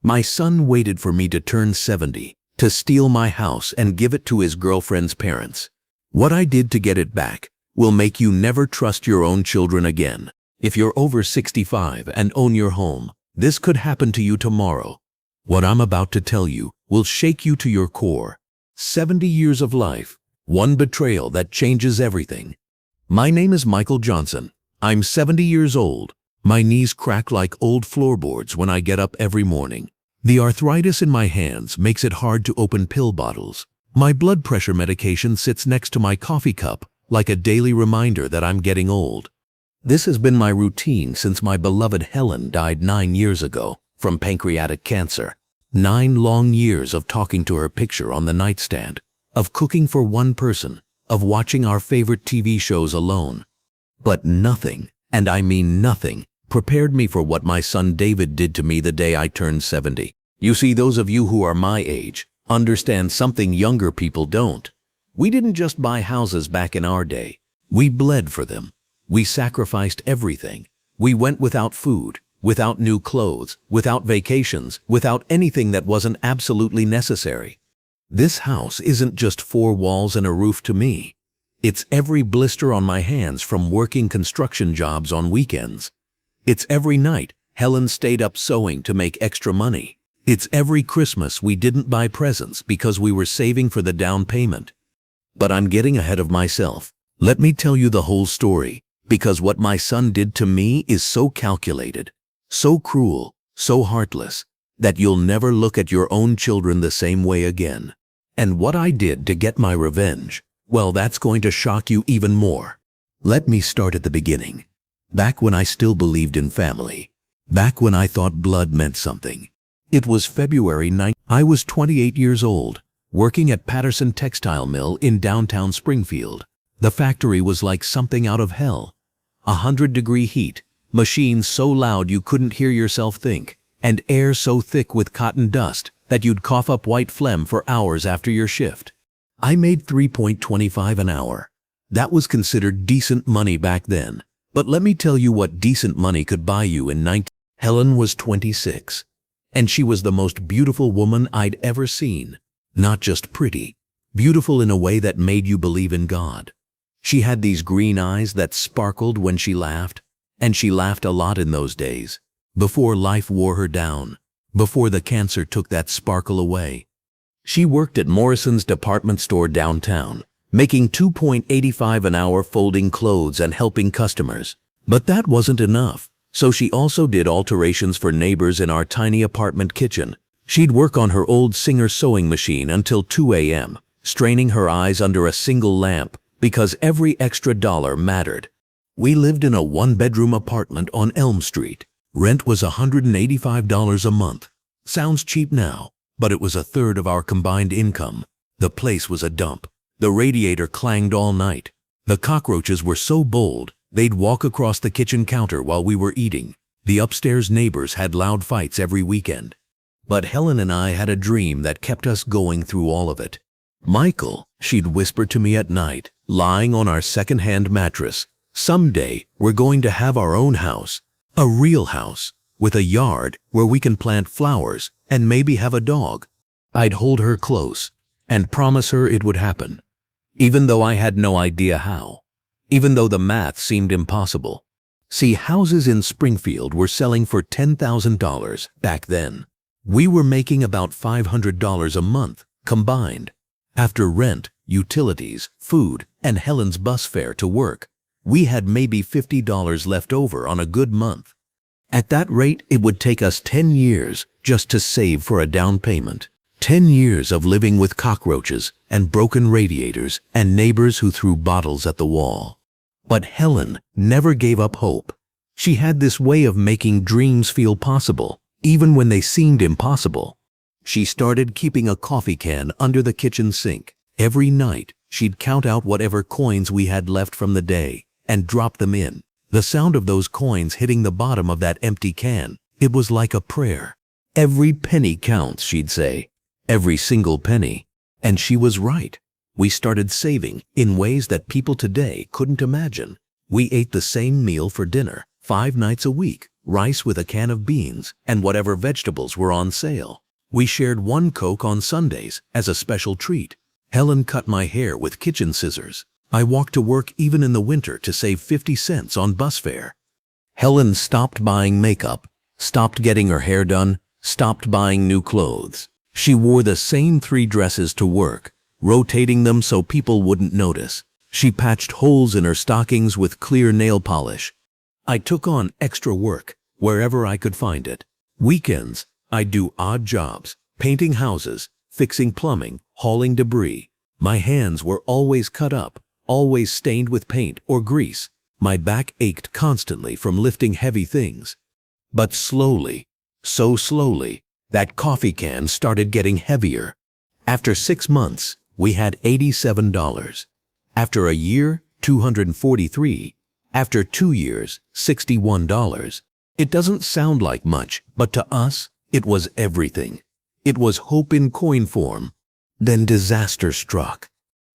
My son waited for me to turn 70 to steal my house and give it to his girlfriend's parents. What I did to get it back will make you never trust your own children again. If you're over 65 and own your home, this could happen to you tomorrow. What I'm about to tell you will shake you to your core. 70 years of life, one betrayal that changes everything. My name is Michael Johnson. I'm 70 years old. My knees crack like old floorboards when I get up every morning. The arthritis in my hands makes it hard to open pill bottles. My blood pressure medication sits next to my coffee cup like a daily reminder that I'm getting old. This has been my routine since my beloved Helen died 9 years ago from pancreatic cancer. 9 long years of talking to her picture on the nightstand, of cooking for one person, of watching our favorite TV shows alone. But nothing, and I mean nothing, prepared me for what my son David did to me the day I turned 70. You see, those of you who are my age understand something younger people don't. We didn't just buy houses back in our day. We bled for them. We sacrificed everything. We went without food, without new clothes, without vacations, without anything that wasn't absolutely necessary. This house isn't just 4 walls and a roof to me. It's every blister on my hands from working construction jobs on weekends. It's every night Helen stayed up sewing to make extra money. It's every Christmas we didn't buy presents because we were saving for the down payment. But I'm getting ahead of myself. Let me tell you the whole story, because what my son did to me is so calculated, so cruel, so heartless, that you'll never look at your own children the same way again. And what I did to get my revenge, well, that's going to shock you even more. Let me start at the beginning. Back when I still believed in family. Back when I thought blood meant something. It was February 9th. I was 28 years old, working at Patterson Textile Mill in downtown Springfield. The factory was like something out of hell. 100-degree heat, machines so loud you couldn't hear yourself think, and air so thick with cotton dust that you'd cough up white phlegm for hours after your shift. I made $3.25 an hour. That was considered decent money back then. But let me tell you what decent money could buy you in 19... Helen was 26, and she was the most beautiful woman I'd ever seen. Not just pretty, beautiful in a way that made you believe in God. She had these green eyes that sparkled when she laughed, and she laughed a lot in those days, before life wore her down, before the cancer took that sparkle away. She worked at Morrison's department store downtown, making $2.85 an hour folding clothes and helping customers. But that wasn't enough, so she also did alterations for neighbors in our tiny apartment kitchen. She'd work on her old Singer sewing machine until 2 a.m., straining her eyes under a single lamp because every extra dollar mattered. We lived in a 1-bedroom apartment on Elm Street. Rent was $185 a month. Sounds cheap now, but it was 1/3 of our combined income. The place was a dump. The radiator clanged all night. The cockroaches were so bold, they'd walk across the kitchen counter while we were eating. The upstairs neighbors had loud fights every weekend. But Helen and I had a dream that kept us going through all of it. Michael, she'd whisper to me at night, lying on our second-hand mattress, someday we're going to have our own house, a real house, with a yard where we can plant flowers and maybe have a dog. I'd hold her close and promise her it would happen, even though I had no idea how, even though the math seemed impossible. See, houses in Springfield were selling for $10,000 back then. We were making about $500 a month combined. After rent, utilities, food, and Helen's bus fare to work, we had maybe $50 left over on a good month. At that rate, it would take us 10 years just to save for a down payment. 10 years of living with cockroaches and broken radiators and neighbors who threw bottles at the wall. But Helen never gave up hope. She had this way of making dreams feel possible, even when they seemed impossible. She started keeping a coffee can under the kitchen sink. Every night, she'd count out whatever coins we had left from the day and drop them in. The sound of those coins hitting the bottom of that empty can, it was like a prayer. Every penny counts, she'd say. Every single penny. And she was right. We started saving in ways that people today couldn't imagine. We ate the same meal for dinner 5 nights a week rice with a can of beans, and whatever vegetables were on sale. We shared one Coke on Sundays as a special treat. Helen cut my hair with kitchen scissors. I walked to work even in the winter to save 50 cents on bus fare. Helen stopped buying makeup, stopped getting her hair done, stopped buying new clothes. She wore the same 3 dresses to work, rotating them so people wouldn't notice. She patched holes in her stockings with clear nail polish. I took on extra work wherever I could find it. Weekends, I'd do odd jobs, painting houses, fixing plumbing, hauling debris. My hands were always cut up, always stained with paint or grease. My back ached constantly from lifting heavy things. But slowly, so slowly, that coffee can started getting heavier. After 6 months, we had $87. After a year, $243. After 2 years, $61. It doesn't sound like much, but to us, it was everything. It was hope in coin form. Then disaster struck.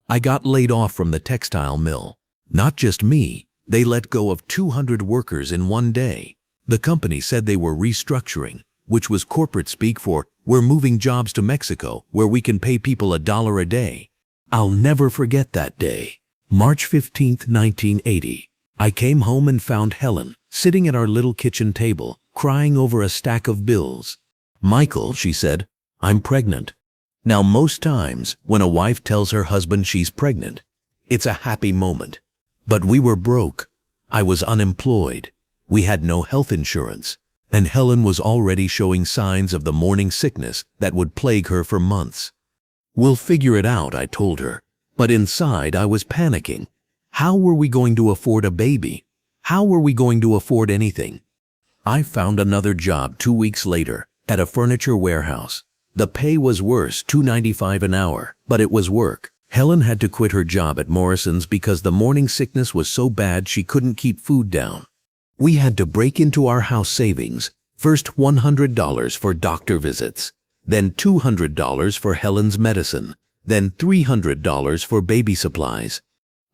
I got laid off from the textile mill. Not just me, they let go of 200 workers in one day. The company said they were restructuring, which was corporate speak for, we're moving jobs to Mexico where we can pay people $1 a day. I'll never forget that day. March 15, 1980. I came home and found Helen sitting at our little kitchen table, crying over a stack of bills. "Michael," she said, "I'm pregnant." Now, most times when a wife tells her husband she's pregnant, it's a happy moment. But we were broke. I was unemployed. We had no health insurance. And Helen was already showing signs of the morning sickness that would plague her for months. "We'll figure it out," I told her. But inside I was panicking. How were we going to afford a baby? How were we going to afford anything? I found another job 2 weeks later at a furniture warehouse. The pay was worse, $2.95 an hour, but it was work. Helen had to quit her job at Morrison's because the morning sickness was so bad she couldn't keep food down. We had to break into our house savings, first $100 for doctor visits, then $200 for Helen's medicine, then $300 for baby supplies.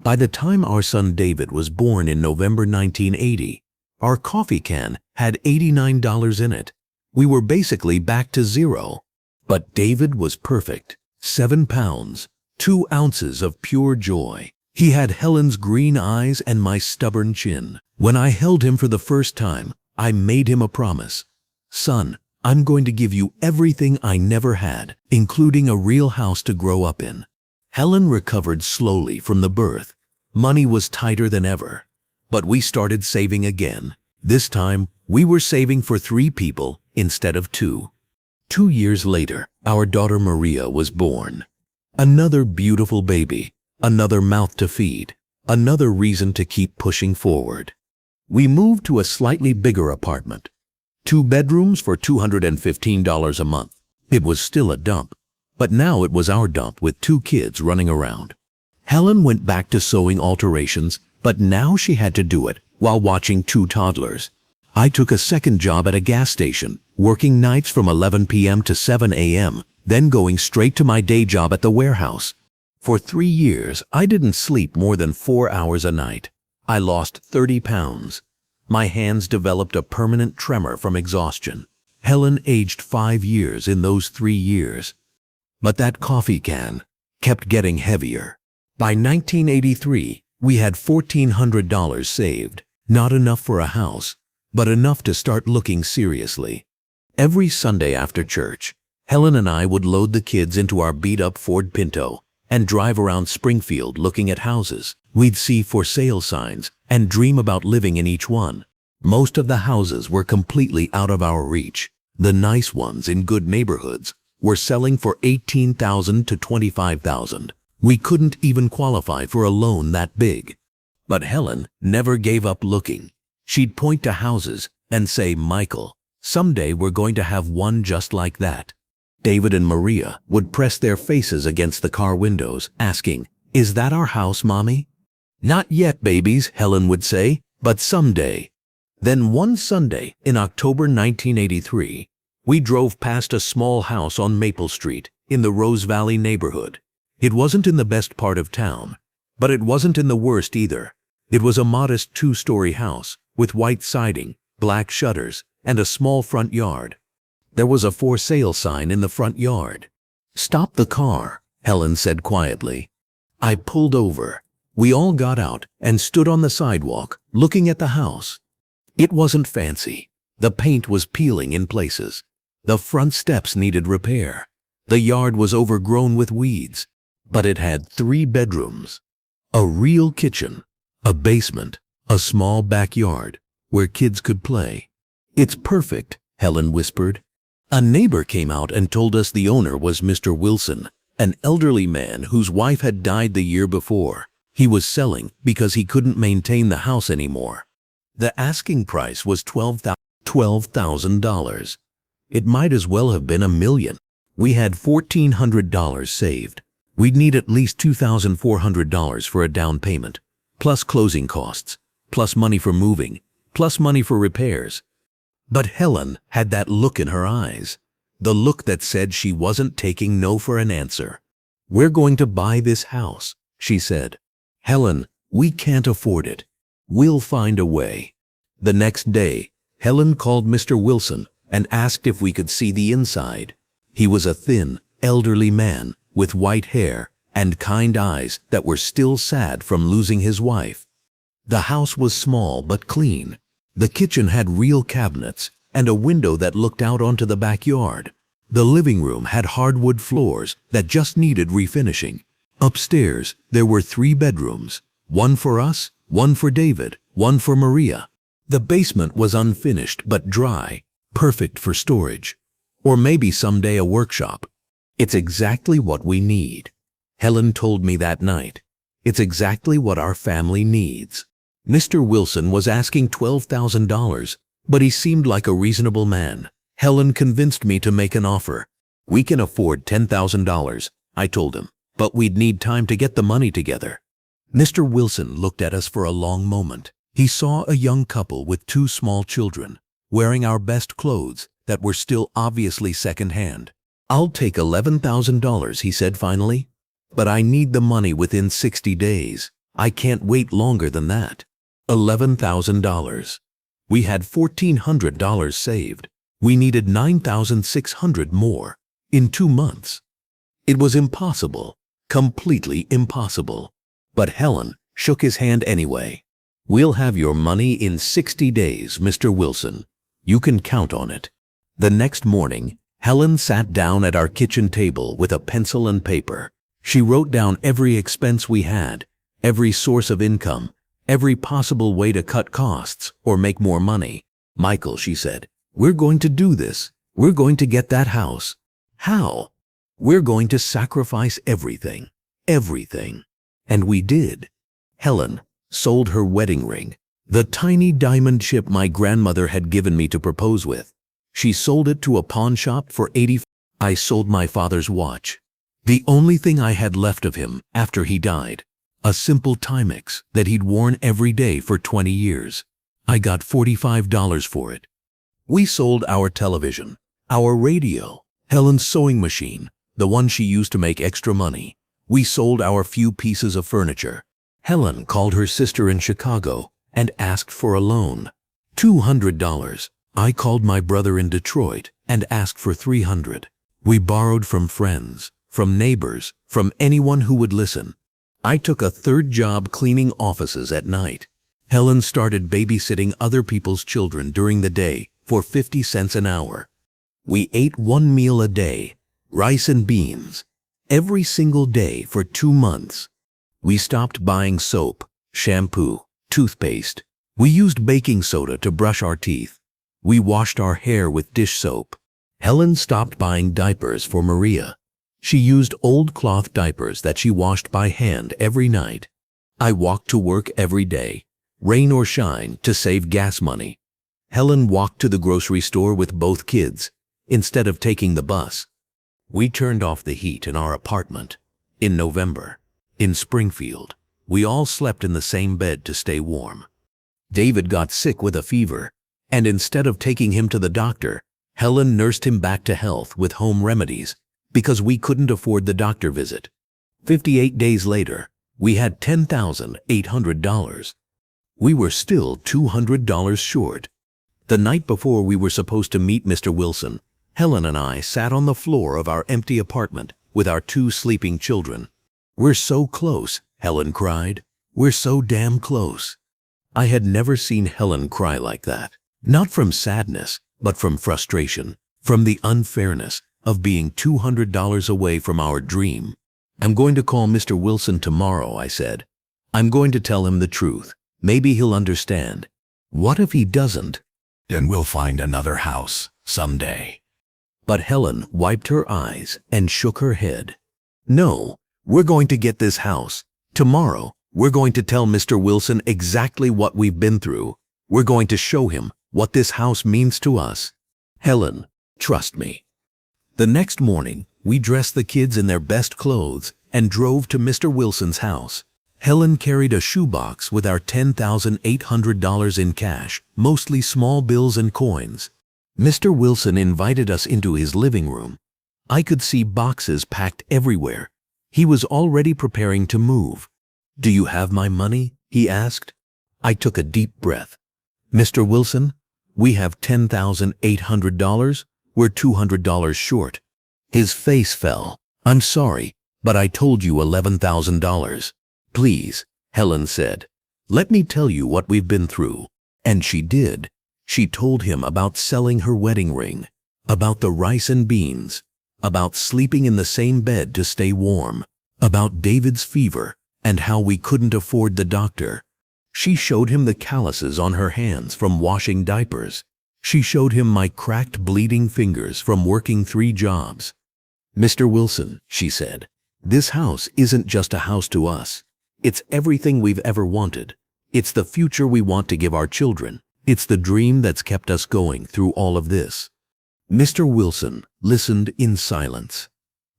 By the time our son David was born in November 1980, our coffee can had $89 in it. We were basically back to zero. But David was perfect. 7 pounds, 2 ounces of pure joy. He had Helen's green eyes and my stubborn chin. When I held him for the first time, I made him a promise. "Son, I'm going to give you everything I never had, including a real house to grow up in." Helen recovered slowly from the birth. Money was tighter than ever. But we started saving again. This time, we were saving for 3 people instead of 2. 2 years later, our daughter Maria was born. Another beautiful baby, another mouth to feed, another reason to keep pushing forward. We moved to a slightly bigger apartment. 2 bedrooms for $215 a month. It was still a dump, but now it was our dump with 2 kids running around. Helen went back to sewing alterations, but now she had to do it while watching 2 toddlers. I took a second job at a gas station, working nights from 11 p.m. to 7 a.m., then going straight to my day job at the warehouse. For 3 years, I didn't sleep more than 4 hours a night. I lost 30 pounds. My hands developed a permanent tremor from exhaustion. Helen aged 5 years in those 3 years. But that coffee can kept getting heavier. By 1983, we had $1,400 saved. Not enough for a house, but enough to start looking seriously. Every Sunday after church, Helen and I would load the kids into our beat-up Ford Pinto and drive around Springfield looking at houses. We'd see for sale signs and dream about living in each one. Most of the houses were completely out of our reach. The nice ones in good neighborhoods were selling for $18,000 to $25,000. We couldn't even qualify for a loan that big. But Helen never gave up looking. She'd point to houses and say, "Michael, someday we're going to have one just like that." David and Maria would press their faces against the car windows, asking, "Is that our house, Mommy?" "Not yet, babies," Helen would say, "but someday." Then one Sunday in October 1983, we drove past a small house on Maple Street in the Rose Valley neighborhood. It wasn't in the best part of town, but it wasn't in the worst either. It was a modest 2-story house with white siding, black shutters, and a small front yard. There was a for sale sign in the front yard. "Stop the car," Helen said quietly. I pulled over. We all got out and stood on the sidewalk, looking at the house. It wasn't fancy. The paint was peeling in places. The front steps needed repair. The yard was overgrown with weeds. But it had 3 bedrooms, a real kitchen, a basement, a small backyard where kids could play. "It's perfect," Helen whispered. A neighbor came out and told us the owner was Mr. Wilson, an elderly man whose wife had died the year before. He was selling because he couldn't maintain the house anymore. The asking price was $12,000. It might as well have been $1 million. We had $1,400 saved. We'd need at least $2,400 for a down payment, plus closing costs, plus money for moving, plus money for repairs. But Helen had that look in her eyes, the look that said she wasn't taking no for an answer. "We're going to buy this house," she said. "Helen, we can't afford it. We'll find a way." The next day, Helen called Mr. Wilson and asked if we could see the inside. He was a thin, elderly man with white hair and kind eyes that were still sad from losing his wife. The house was small but clean. The kitchen had real cabinets and a window that looked out onto the backyard. The living room had hardwood floors that just needed refinishing. Upstairs, there were 3 bedrooms, one for us, one for David, one for Maria. The basement was unfinished but dry, perfect for storage. Or maybe someday a workshop. "It's exactly what we need," Helen told me that night. "It's exactly what our family needs." Mr. Wilson was asking $12,000, but he seemed like a reasonable man. Helen convinced me to make an offer. "We can afford $10,000, I told him, "but we'd need time to get the money together." Mr. Wilson looked at us for a long moment. He saw a young couple with 2 small children, wearing our best clothes that were still obviously second-hand. "I'll take $11,000, he said finally. "But I need the money within 60 days. I can't wait longer than that." $11,000. We had $1,400 saved. We needed $9,600 more in 2 months. It was impossible, completely impossible. But Helen shook his hand anyway. "We'll have your money in 60 days, Mr. Wilson. You can count on it." The next morning, Helen sat down at our kitchen table with a pencil and paper. She wrote down every expense we had, every source of income, every possible way to cut costs or make more money. "Michael," she said, "we're going to do this. We're going to get that house." "How?" "We're going to sacrifice everything. Everything." And we did. Helen sold her wedding ring, the tiny diamond chip my grandmother had given me to propose with. She sold it to a pawn shop for $80. I sold my father's watch, the only thing I had left of him after he died, a simple Timex that he'd worn every day for 20 years. I got $45 for it. We sold our television, our radio, Helen's sewing machine, the one she used to make extra money. We sold our few pieces of furniture. Helen called her sister in Chicago and asked for a loan. $200. I called my brother in Detroit and asked for $300. We borrowed from friends, from neighbors, from anyone who would listen. I took a 3rd job cleaning offices at night. Helen started babysitting other people's children during the day for 50 cents an hour. We ate 1 meal a day, rice and beans, every single day for 2 months. We stopped buying soap, shampoo, toothpaste. We used baking soda to brush our teeth. We washed our hair with dish soap. Helen stopped buying diapers for Maria. She used old cloth diapers that she washed by hand every night. I walked to work every day, rain or shine, to save gas money. Helen walked to the grocery store with both kids instead of taking the bus. We turned off the heat in our apartment. In November, in Springfield, we all slept in the same bed to stay warm. David got sick with a fever, and instead of taking him to the doctor, Helen nursed him back to health with home remedies because we couldn't afford the doctor visit. 58 days later, we had $10,800. We were still $200 short. The night before we were supposed to meet Mr. Wilson, Helen and I sat on the floor of our empty apartment with our 2 sleeping children. "We're so close," Helen cried. "We're so damn close." I had never seen Helen cry like that. Not from sadness, but from frustration, from the unfairness of being $200 away from our dream. "I'm going to call Mr. Wilson tomorrow," I said. "I'm going to tell him the truth. Maybe he'll understand. What if he doesn't?" Then we'll find another house someday. But Helen wiped her eyes and shook her head. "No, we're going to get this house. Tomorrow, we're going to tell Mr. Wilson exactly what we've been through. We're going to show him what this house means to us. Helen, trust me." The next morning, we dressed the kids in their best clothes and drove to Mr. Wilson's house. Helen carried a shoebox with our $10,800 in cash, mostly small bills and coins. Mr. Wilson invited us into his living room. I could see boxes packed everywhere. He was already preparing to move. "Do you have my money?" he asked. I took a deep breath. "Mr. Wilson, we have $10,800. We're $200 short." His face fell. "I'm sorry, but I told you $11,000. "Please," Helen said, "let me tell you what we've been through." And she did. She told him about selling her wedding ring, about the rice and beans, about sleeping in the same bed to stay warm, about David's fever and how we couldn't afford the doctor. She showed him the calluses on her hands from washing diapers. She showed him my cracked, bleeding fingers from working 3 jobs. "Mr. Wilson," she said, "this house isn't just a house to us. It's everything we've ever wanted. It's the future we want to give our children. It's the dream that's kept us going through all of this." Mr. Wilson listened in silence.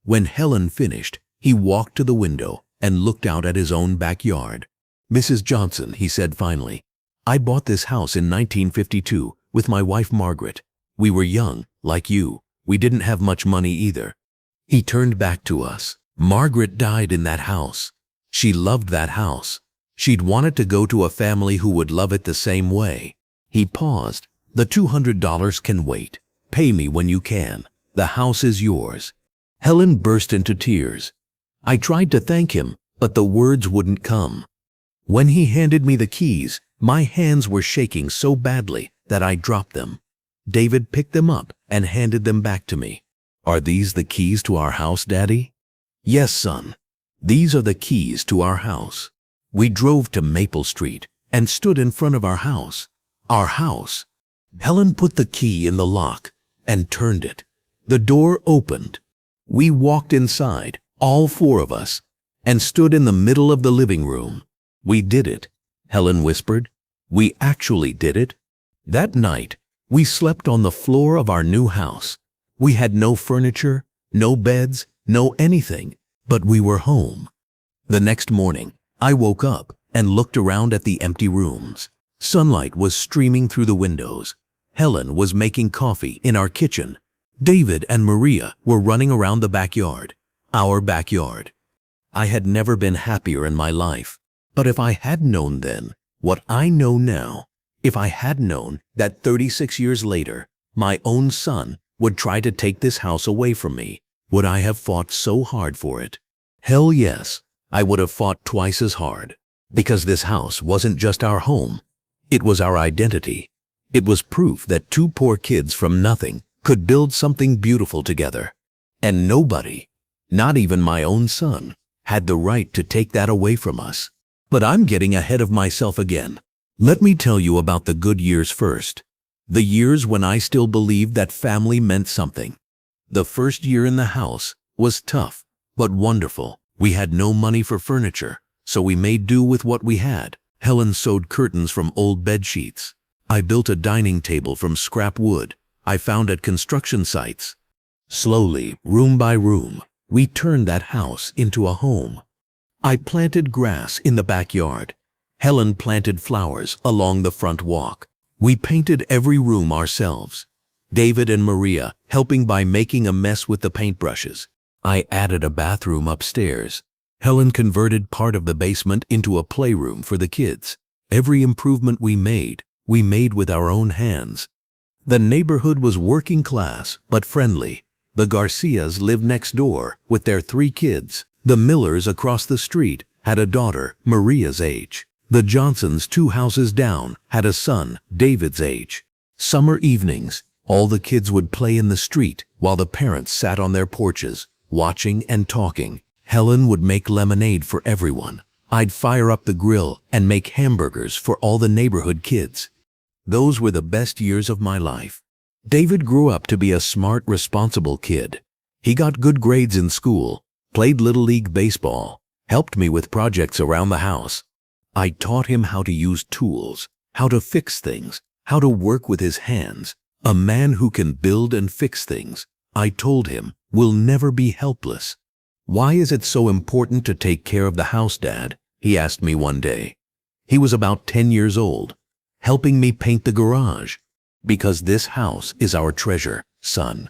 When Helen finished, he walked to the window and looked out at his own backyard. "Mrs. Johnson," he said finally, "I bought this house in 1952 with my wife Margaret. We were young, like you. We didn't have much money either." He turned back to us. "Margaret died in that house. She loved that house. She'd wanted to go to a family who would love it the same way." He paused. "The $200 can wait. Pay me when you can. The house is yours." Helen burst into tears. I tried to thank him, but the words wouldn't come. When he handed me the keys, my hands were shaking so badly that I dropped them. David picked them up and handed them back to me. "Are these the keys to our house, Daddy?" "Yes, son. These are the keys to our house." We drove to Maple Street and stood in front of our house. Our house. Helen put the key in the lock and turned it. The door opened. We walked inside, all 4 of us, and stood in the middle of the living room. "We did it," Helen whispered. "We actually did it." That night, we slept on the floor of our new house. We had no furniture, no beds, no anything, but we were home. The next morning, I woke up and looked around at the empty rooms. Sunlight was streaming through the windows. Helen was making coffee in our kitchen. David and Maria were running around the backyard, our backyard. I had never been happier in my life. But if I had known then what I know now, if I had known that 36 years later, my own son would try to take this house away from me, would I have fought so hard for it? Hell yes, I would have fought twice as hard. Because this house wasn't just our home. It was our identity. It was proof that 2 poor kids from nothing could build something beautiful together. And nobody, not even my own son, had the right to take that away from us. But I'm getting ahead of myself again. Let me tell you about the good years first. The years when I still believed that family meant something. The first year in the house was tough, but wonderful. We had no money for furniture, so we made do with what we had. Helen sewed curtains from old bed sheets. I built a dining table from scrap wood I found at construction sites. Slowly, room by room, we turned that house into a home. I planted grass in the backyard. Helen planted flowers along the front walk. We painted every room ourselves. David and Maria helping by making a mess with the paintbrushes. I added a bathroom upstairs. Helen converted part of the basement into a playroom for the kids. Every improvement we made with our own hands. The neighborhood was working class, but friendly. The Garcias lived next door with their 3 kids. The Millers across the street had a daughter, Maria's age. The Johnsons 2 houses down had a son, David's age. Summer evenings, all the kids would play in the street while the parents sat on their porches, watching and talking. Helen would make lemonade for everyone. I'd fire up the grill and make hamburgers for all the neighborhood kids. Those were the best years of my life. David grew up to be a smart, responsible kid. He got good grades in school, played Little League baseball, helped me with projects around the house. I taught him how to use tools, how to fix things, how to work with his hands. A man who can build and fix things, I told him, will never be helpless. "Why is it so important to take care of the house, Dad?" he asked me one day. He was about 10 years old, helping me paint the garage. "Because this house is our treasure, son.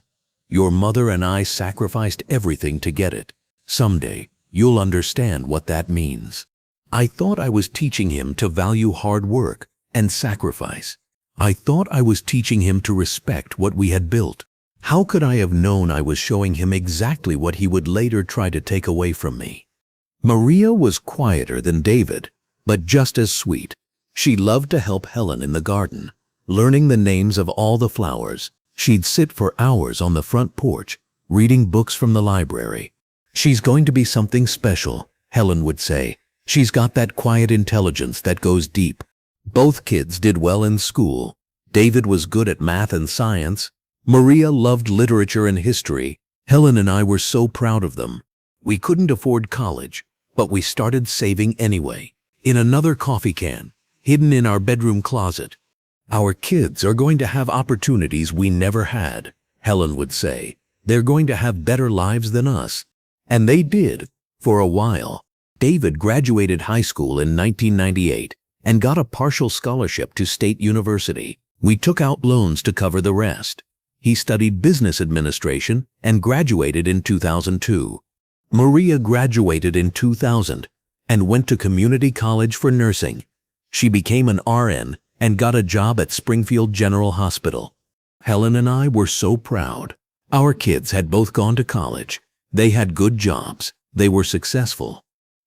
Your mother and I sacrificed everything to get it. Someday, you'll understand what that means." I thought I was teaching him to value hard work and sacrifice. I thought I was teaching him to respect what we had built. How could I have known I was showing him exactly what he would later try to take away from me? Maria was quieter than David, but just as sweet. She loved to help Helen in the garden, learning the names of all the flowers. She'd sit for hours on the front porch, reading books from the library. "She's going to be something special," Helen would say. "She's got that quiet intelligence that goes deep." Both kids did well in school. David was good at math and science. Maria loved literature and history. Helen and I were so proud of them. We couldn't afford college, but we started saving anyway. In another coffee can, hidden in our bedroom closet. "Our kids are going to have opportunities we never had," Helen would say. "They're going to have better lives than us." And they did, for a while. David graduated high school in 1998 and got a partial scholarship to State University. We took out loans to cover the rest. He studied business administration and graduated in 2002. Maria graduated in 2000 and went to community college for nursing. She became an RN and got a job at Springfield General Hospital. Helen and I were so proud. Our kids had both gone to college. They had good jobs. They were successful.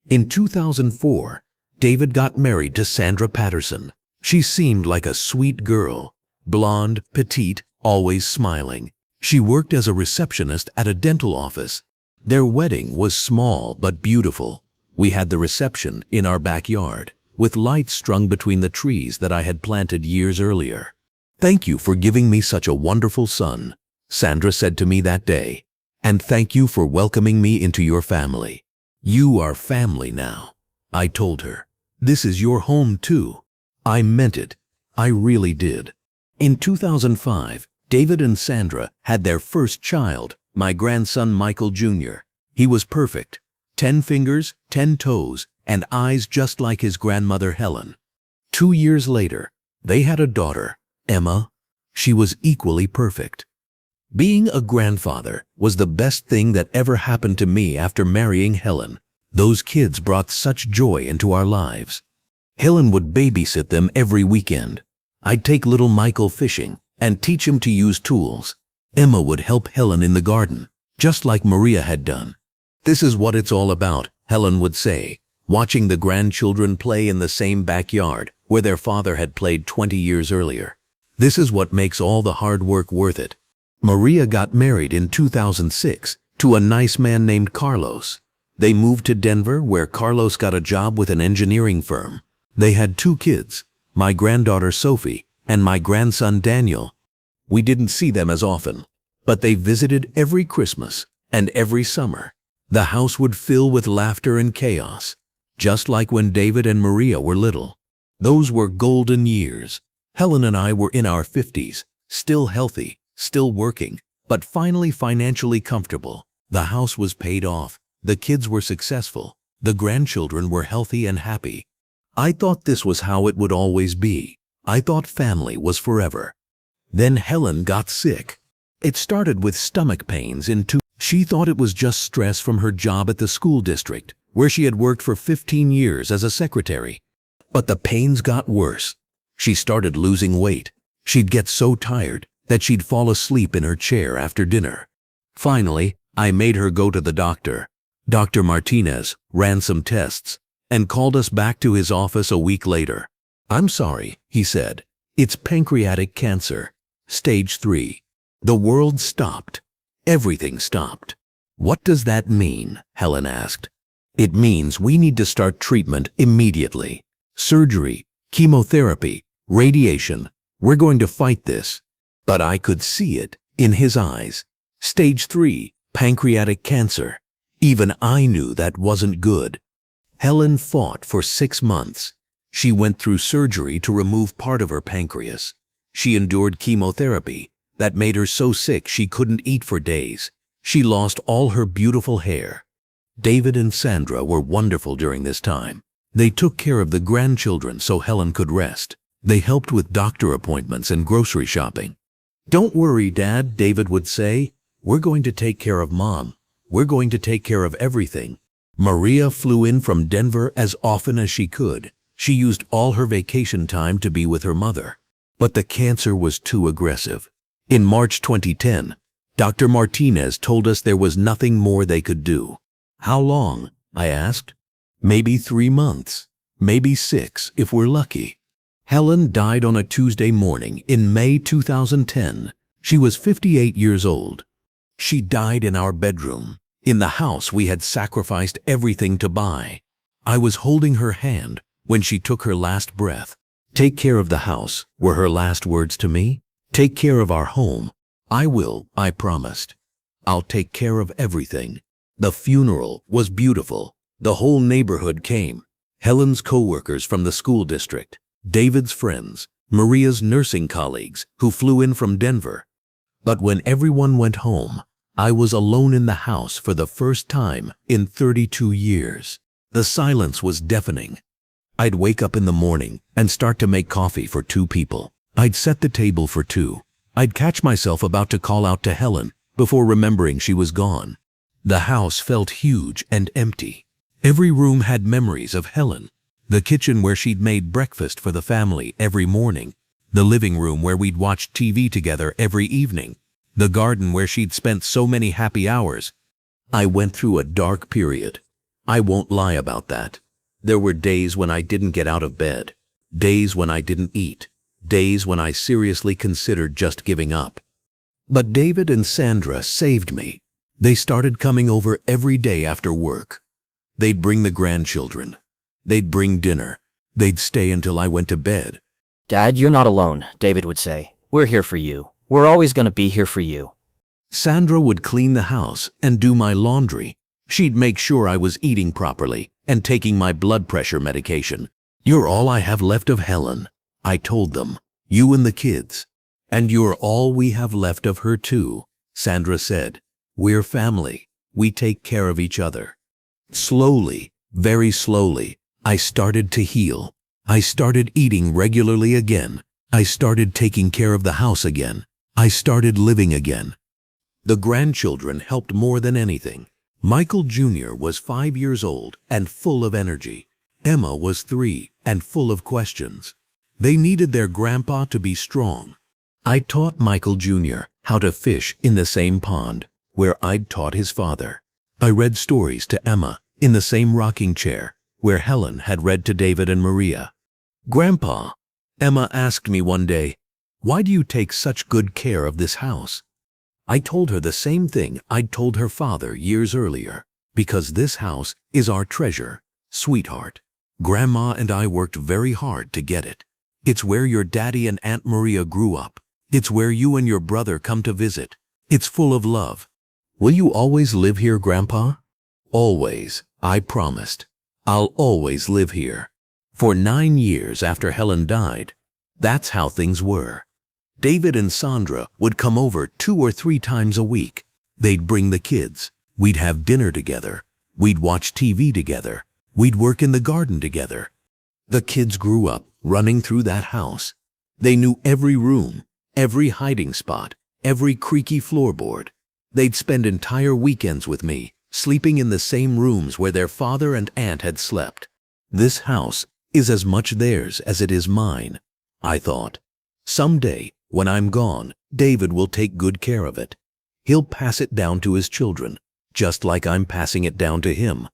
In 2004, David got married to Sandra Patterson. She seemed like a sweet girl, blonde, petite, always smiling. She worked as a receptionist at a dental office. Their wedding was small but beautiful. We had the reception in our backyard, with lights strung between the trees that I had planted years earlier. "Thank you for giving me such a wonderful son," Sandra said to me that day. "And thank you for welcoming me into your family. You are family now," I told her. "This is your home too." I meant it. I really did. In 2005, David and Sandra had their first child, my grandson Michael Jr. He was perfect. 10 fingers, 10 toes, and eyes just like his grandmother Helen. 2 years later, they had a daughter, Emma. She was equally perfect. Being a grandfather was the best thing that ever happened to me after marrying Helen. Those kids brought such joy into our lives. Helen would babysit them every weekend. I'd take little Michael fishing and teach him to use tools. Emma would help Helen in the garden, just like Maria had done. "This is what it's all about," Helen would say, watching the grandchildren play in the same backyard where their father had played 20 years earlier. "This is what makes all the hard work worth it." Maria got married in 2006 to a nice man named Carlos. They moved to Denver, where Carlos got a job with an engineering firm. They had 2 kids, my granddaughter Sophie and my grandson Daniel. We didn't see them as often, but they visited every Christmas and every summer. The house would fill with laughter and chaos, just like when David and Maria were little. Those were golden years. Helen and I were in our 50s, still healthy, still working, but finally financially comfortable. The house was paid off. The kids were successful. The grandchildren were healthy and happy. I thought this was how it would always be. I thought family was forever. Then Helen got sick. It started with stomach pains She thought it was just stress from her job at the school district, where she had worked for 15 years as a secretary. But the pains got worse. She started losing weight. She'd get so tired that she'd fall asleep in her chair after dinner. Finally, I made her go to the doctor. Dr. Martinez ran some tests and called us back to his office a week later. "I'm sorry," he said. "It's pancreatic cancer, stage 3. The world stopped. Everything stopped." "What does that mean?" Helen asked. "It means we need to start treatment immediately. Surgery, chemotherapy, radiation. We're going to fight this." But I could see it in his eyes. Stage 3, pancreatic cancer. Even I knew that wasn't good. Helen fought for 6 months. She went through surgery to remove part of her pancreas. She endured chemotherapy that made her so sick she couldn't eat for days. She lost all her beautiful hair. David and Sandra were wonderful during this time. They took care of the grandchildren so Helen could rest. They helped with doctor appointments and grocery shopping. "Don't worry, Dad," David would say. "We're going to take care of Mom. We're going to take care of everything." Maria flew in from Denver as often as she could. She used all her vacation time to be with her mother. But the cancer was too aggressive. In March 2010, Dr. Martinez told us there was nothing more they could do. "How long?" I asked. "Maybe 3 months. Maybe 6 if we're lucky." Helen died on a Tuesday morning in May 2010. She was 58 years old. She died in our bedroom, in the house we had sacrificed everything to buy. I was holding her hand when she took her last breath. "Take care of the house," were her last words to me. "Take care of our home." "I will," I promised. "I'll take care of everything." The funeral was beautiful. The whole neighborhood came. Helen's co-workers from the school district, David's friends, Maria's nursing colleagues who flew in from Denver. But when everyone went home, I was alone in the house for the first time in 32 years. The silence was deafening. I'd wake up in the morning and start to make coffee for 2 people. I'd set the table for 2. I'd catch myself about to call out to Helen before remembering she was gone. The house felt huge and empty. Every room had memories of Helen. The kitchen where she'd made breakfast for the family every morning. The living room where we'd watched TV together every evening. The garden where she'd spent so many happy hours. I went through a dark period. I won't lie about that. There were days when I didn't get out of bed. Days when I didn't eat. Days when I seriously considered just giving up. But David and Sandra saved me. They started coming over every day after work. They'd bring the grandchildren. They'd bring dinner. They'd stay until I went to bed. "Dad, you're not alone," David would say. "We're here for you. We're always going to be here for you." Sandra would clean the house and do my laundry. She'd make sure I was eating properly and taking my blood pressure medication. "You're all I have left of Helen," I told them. "You and the kids. And you're all we have left of her too," Sandra said. "We're family. We take care of each other." Slowly, very slowly, I started to heal. I started eating regularly again. I started taking care of the house again. I started living again. The grandchildren helped more than anything. Michael Jr. was 5 years old and full of energy. Emma was 3 and full of questions. They needed their grandpa to be strong. I taught Michael Jr. how to fish in the same pond where I'd taught his father. I read stories to Emma in the same rocking chair where Helen had read to David and Maria. "Grandpa," Emma asked me one day, "why do you take such good care of this house?" I told her the same thing I'd told her father years earlier. "Because this house is our treasure, sweetheart. Grandma and I worked very hard to get it. It's where your daddy and Aunt Maria grew up. It's where you and your brother come to visit. It's full of love. Will you always live here, Grandpa?" "Always," I promised. "I'll always live here." For 9 years after Helen died, that's how things were. David and Sandra would come over 2 or 3 times a week. They'd bring the kids. We'd have dinner together. We'd watch TV together. We'd work in the garden together. The kids grew up running through that house. They knew every room, every hiding spot, every creaky floorboard. They'd spend entire weekends with me, sleeping in the same rooms where their father and aunt had slept. This house is as much theirs as it is mine, I thought. Someday, When I'm gone, David will take good care of it. He'll pass it down to his children, just like I'm passing it down to him.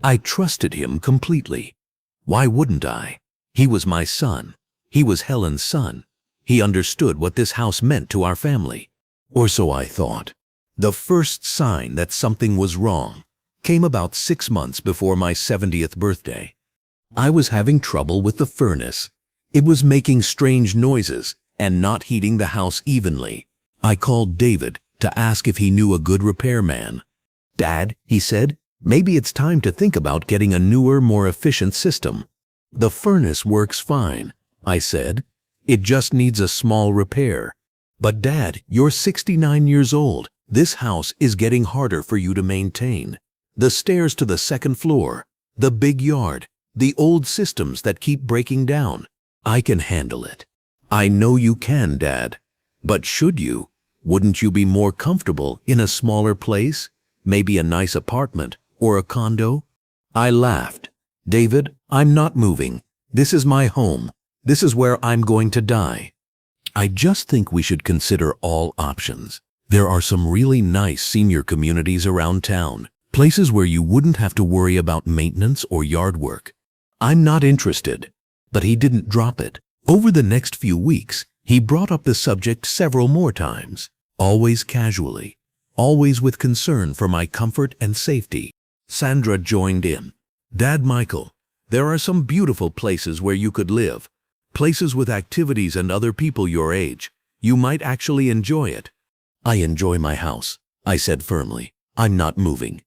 I trusted him completely. Why wouldn't I? He was my son. He was Helen's son. He understood what this house meant to our family. Or so I thought. The first sign that something was wrong came about 6 months before my 70th birthday. I was having trouble with the furnace. It was making strange noises and not heating the house evenly. I called David to ask if he knew a good repairman. "Dad," he said, "maybe it's time to think about getting a newer, more efficient system." "The furnace works fine," I said. "It just needs a small repair." "But Dad, you're 69 years old. This house is getting harder for you to maintain. The stairs to the second floor, the big yard, the old systems that keep breaking down. I can handle it." "I know you can, Dad. But should you? Wouldn't you be more comfortable in a smaller place? Maybe a nice apartment or a condo?" I laughed. "David, I'm not moving. This is my home. This is where I'm going to die. I just think we should consider all options. There are some really nice senior communities around town, places where you wouldn't have to worry about maintenance or yard work." "I'm not interested." But he didn't drop it. Over the next few weeks, he brought up the subject several more times, always casually, always with concern for my comfort and safety. Sandra joined in. "Dad Michael, there are some beautiful places where you could live, places with activities and other people your age. You might actually enjoy it." "I enjoy my house," I said firmly. "I'm not moving."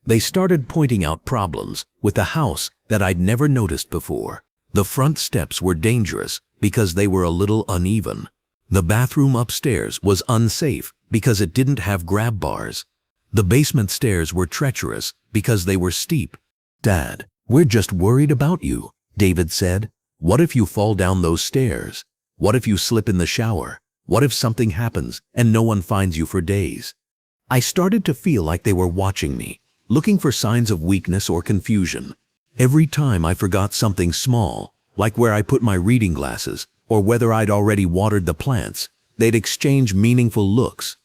They started pointing out problems with the house that I'd never noticed before. The front steps were dangerous because they were a little uneven. The bathroom upstairs was unsafe because it didn't have grab bars. The basement stairs were treacherous because they were steep. "Dad, we're just worried about you," David said. "What if you fall down those stairs? What if you slip in the shower? What if something happens and no one finds you for days?" I started to feel like they were watching me, looking for signs of weakness or confusion. Every time I forgot something small, like where I put my reading glasses or whether I'd already watered the plants, they'd exchange meaningful looks.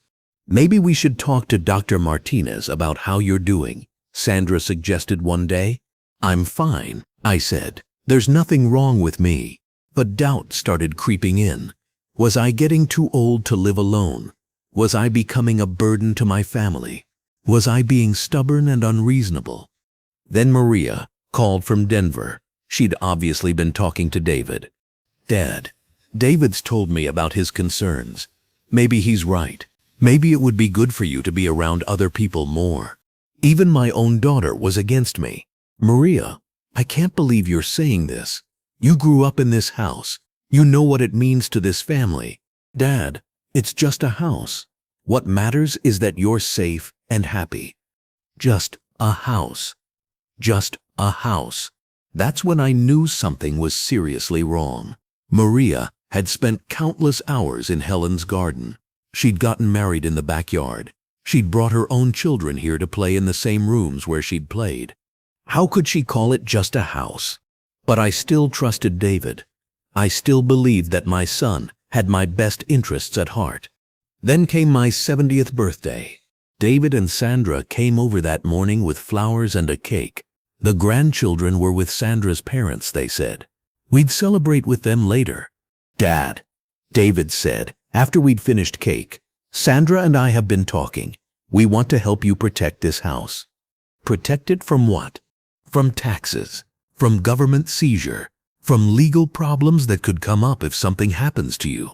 "Maybe we should talk to Dr. Martinez about how you're doing," Sandra suggested one day. "I'm fine," I said. "There's nothing wrong with me." But doubt started creeping in. Was I getting too old to live alone? Was I becoming a burden to my family? Was I being stubborn and unreasonable? Then Maria called from Denver. She'd obviously been talking to David. "Dad, David's told me about his concerns. Maybe he's right. Maybe it would be good for you to be around other people more." Even my own daughter was against me. "Maria, I can't believe you're saying this. You grew up in this house. You know what it means to this family." "Dad, it's just a house. What matters is that you're safe and happy." Just a house. Just a house. That's when I knew something was seriously wrong. Maria had spent countless hours in Helen's garden. She'd gotten married in the backyard. She'd brought her own children here to play in the same rooms where she'd played. How could she call it just a house? But I still trusted David. I still believed that my son had my best interests at heart. Then came my 70th birthday. David and Sandra came over that morning with flowers and a cake. The grandchildren were with Sandra's parents, they said. We'd celebrate with them later. "Dad," David said after we'd finished cake, "Sandra and I have been talking. We want to help you protect this house." "Protect it from what?" "From taxes, from government seizure, from legal problems that could come up if something happens to you."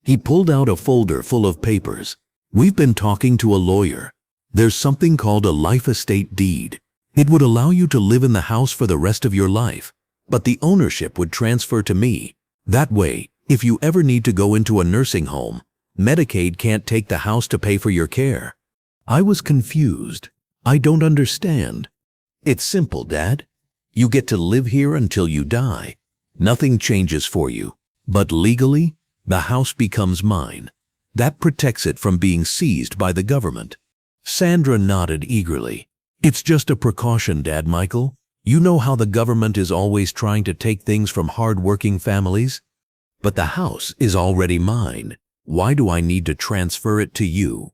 He pulled out a folder full of papers. "We've been talking to a lawyer. There's something called a life estate deed. It would allow you to live in the house for the rest of your life, but the ownership would transfer to me. That way, if you ever need to go into a nursing home, Medicaid can't take the house to pay for your care." I was confused. "I don't understand." "It's simple, Dad. You get to live here until you die. Nothing changes for you. But legally, the house becomes mine. That protects it from being seized by the government." Sandra nodded eagerly. "It's just a precaution, Dad Michael. You know how the government is always trying to take things from hard-working families? But the house is already mine. Why do I need to transfer it to you?